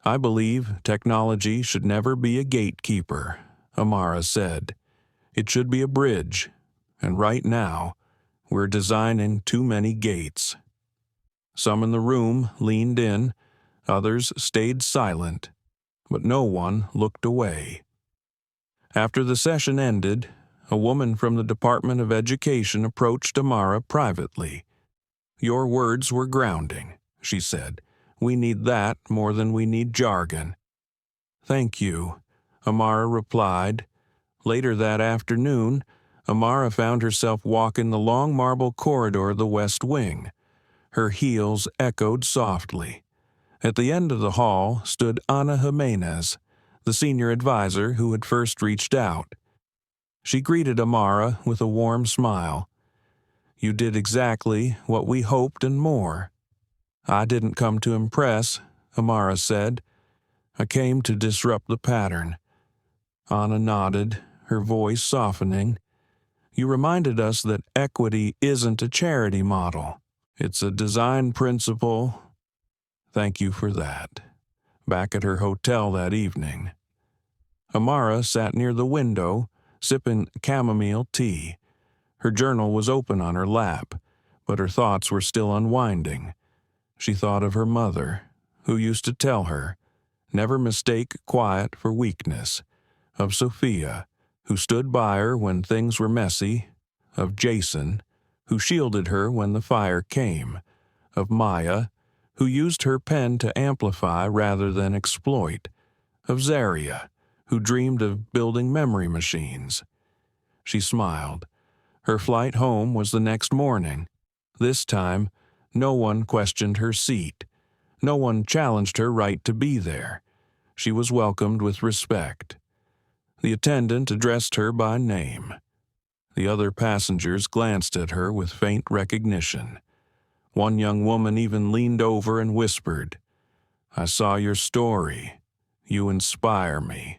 "I believe technology should never be a gatekeeper," Amara said. "It should be a bridge, and right now, we're designing too many gates." Some in the room leaned in, others stayed silent, but no one looked away. After the session ended, A woman from the Department of Education approached Amara privately. "Your words were grounding," she said. "We need that more than we need jargon." "Thank you," Amara replied. Later that afternoon, Amara found herself walking the long marble corridor of the West Wing. Her heels echoed softly. At the end of the hall stood Ana Jimenez, the senior advisor who had first reached out. She greeted Amara with a warm smile. "You did exactly what we hoped and more." "I didn't come to impress," Amara said. "I came to disrupt the pattern." Ana nodded, her voice softening. "You reminded us that equity isn't a charity model. It's a design principle." "Thank you for that." Back at her hotel that evening, Amara sat near the window, sipping chamomile tea. Her journal was open on her lap, but her thoughts were still unwinding. She thought of her mother, who used to tell her, "Never mistake quiet for weakness," of Sophia, who stood by her when things were messy, of Jason, who shielded her when the fire came, of Maya, who used her pen to amplify rather than exploit, of Zaria, who dreamed of building memory machines. She smiled. Her flight home was the next morning. This time, no one questioned her seat. No one challenged her right to be there. She was welcomed with respect. The attendant addressed her by name. The other passengers glanced at her with faint recognition. One young woman even leaned over and whispered, "I saw your story. You inspire me."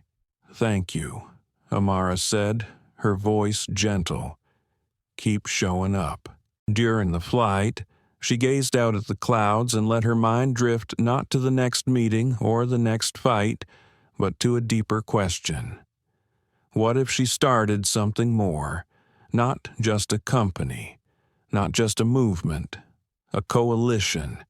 "Thank you," Amara said, her voice gentle. "Keep showing up." During the flight, she gazed out at the clouds and let her mind drift not to the next meeting or the next fight, but to a deeper question. What if she started something more? Not just a company, not just a movement, a coalition.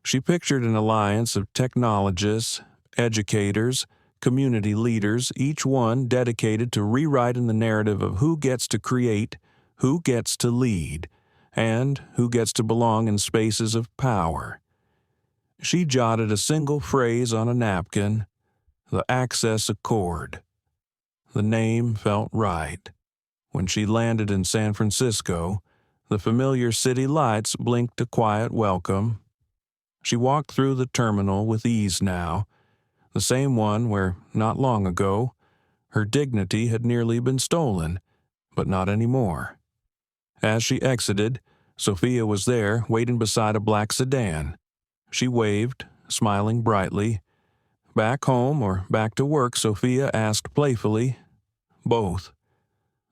She pictured an alliance of technologists, educators, community leaders, each one dedicated to rewriting the narrative of who gets to create, who gets to lead, and who gets to belong in spaces of power. She jotted a single phrase on a napkin, the Access Accord. The name felt right. When she landed in San Francisco, the familiar city lights blinked a quiet welcome. She walked through the terminal with ease now, the same one where, not long ago, her dignity had nearly been stolen, but not anymore. As she exited, Sophia was there, waiting beside a black sedan. She waved, smiling brightly. "Back home or back to work?" Sophia asked playfully. "Both."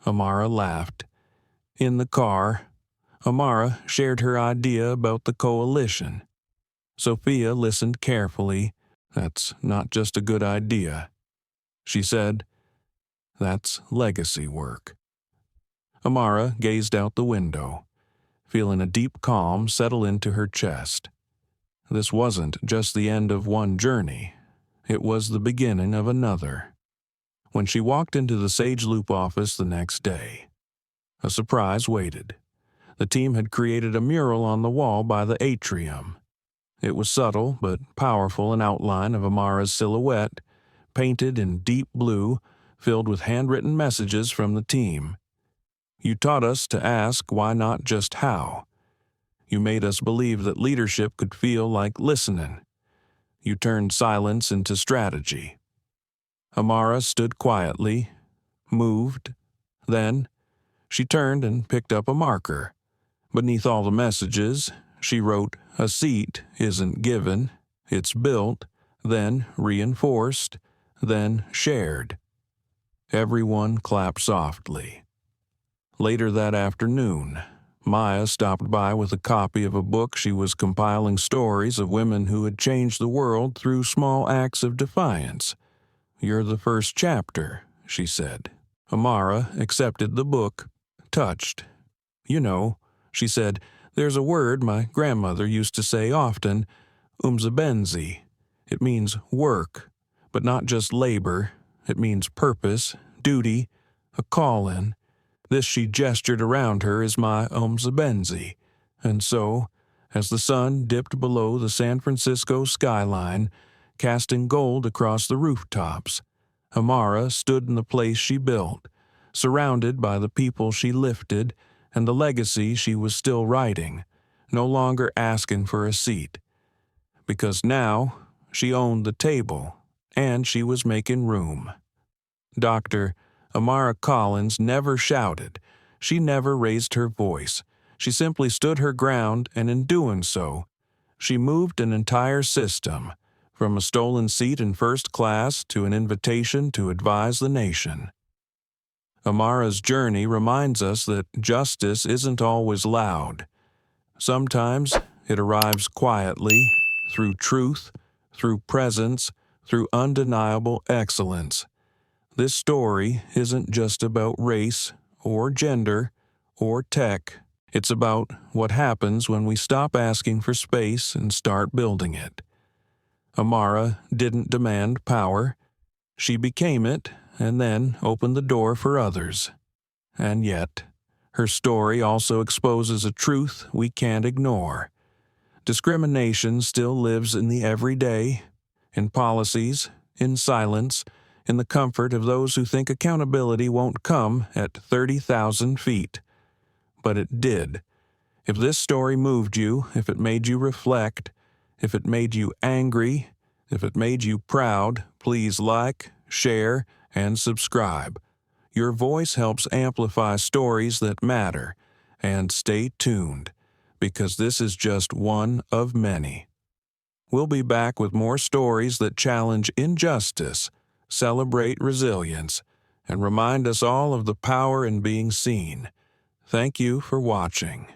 Amara laughed. In the car, Amara shared her idea about the coalition. Sophia listened carefully. "That's not just a good idea." She said, "That's legacy work." Amara gazed out the window, feeling a deep calm settle into her chest. This wasn't just the end of one journey. It was the beginning of another. When she walked into the SageLoop office the next day, a surprise waited. The team had created a mural on the wall by the atrium. It was subtle but powerful, an outline of Amara's silhouette, painted in deep blue, filled with handwritten messages from the team. "You taught us to ask why, not just how. You made us believe that leadership could feel like listening. You turned silence into strategy." Amara stood quietly, moved. Then she turned and picked up a marker. Beneath all the messages, she wrote, "A seat isn't given, it's built, then reinforced, then shared." Everyone clapped softly. Later that afternoon, Maya stopped by with a copy of a book she was compiling, stories of women who had changed the world through small acts of defiance. "You're the first chapter," she said. Amara accepted the book, touched. "You know," she said, "there's a word my grandmother used to say often, umzabenzi. It means work, but not just labor. It means purpose, duty, a calling. This she gestured around her is my Umzabenzi, and so, as the sun dipped below the San Francisco skyline, casting gold across the rooftops, Amara stood in the place she built, surrounded by the people she lifted and the legacy she was still writing, no longer asking for a seat. Because now she owned the table, and she was making room. Dr. Amara Collins never shouted. She never raised her voice. She simply stood her ground, and in doing so, she moved an entire system, from a stolen seat in first class to an invitation to advise the nation. Amara's journey reminds us that justice isn't always loud. Sometimes it arrives quietly, through truth, through presence, through undeniable excellence. This story isn't just about race or gender or tech. It's about what happens when we stop asking for space and start building it. Amara didn't demand power. She became it and then opened the door for others. And yet, her story also exposes a truth we can't ignore. Discrimination still lives in the everyday, in policies, in silence, in the comfort of those who think accountability won't come at 30,000 feet. But it did. If this story moved you, if it made you reflect, if it made you angry, if it made you proud, please like, share, and subscribe. Your voice helps amplify stories that matter. And stay tuned, because this is just one of many. We'll be back with more stories that challenge injustice, celebrate resilience, and remind us all of the power in being seen. Thank you for watching.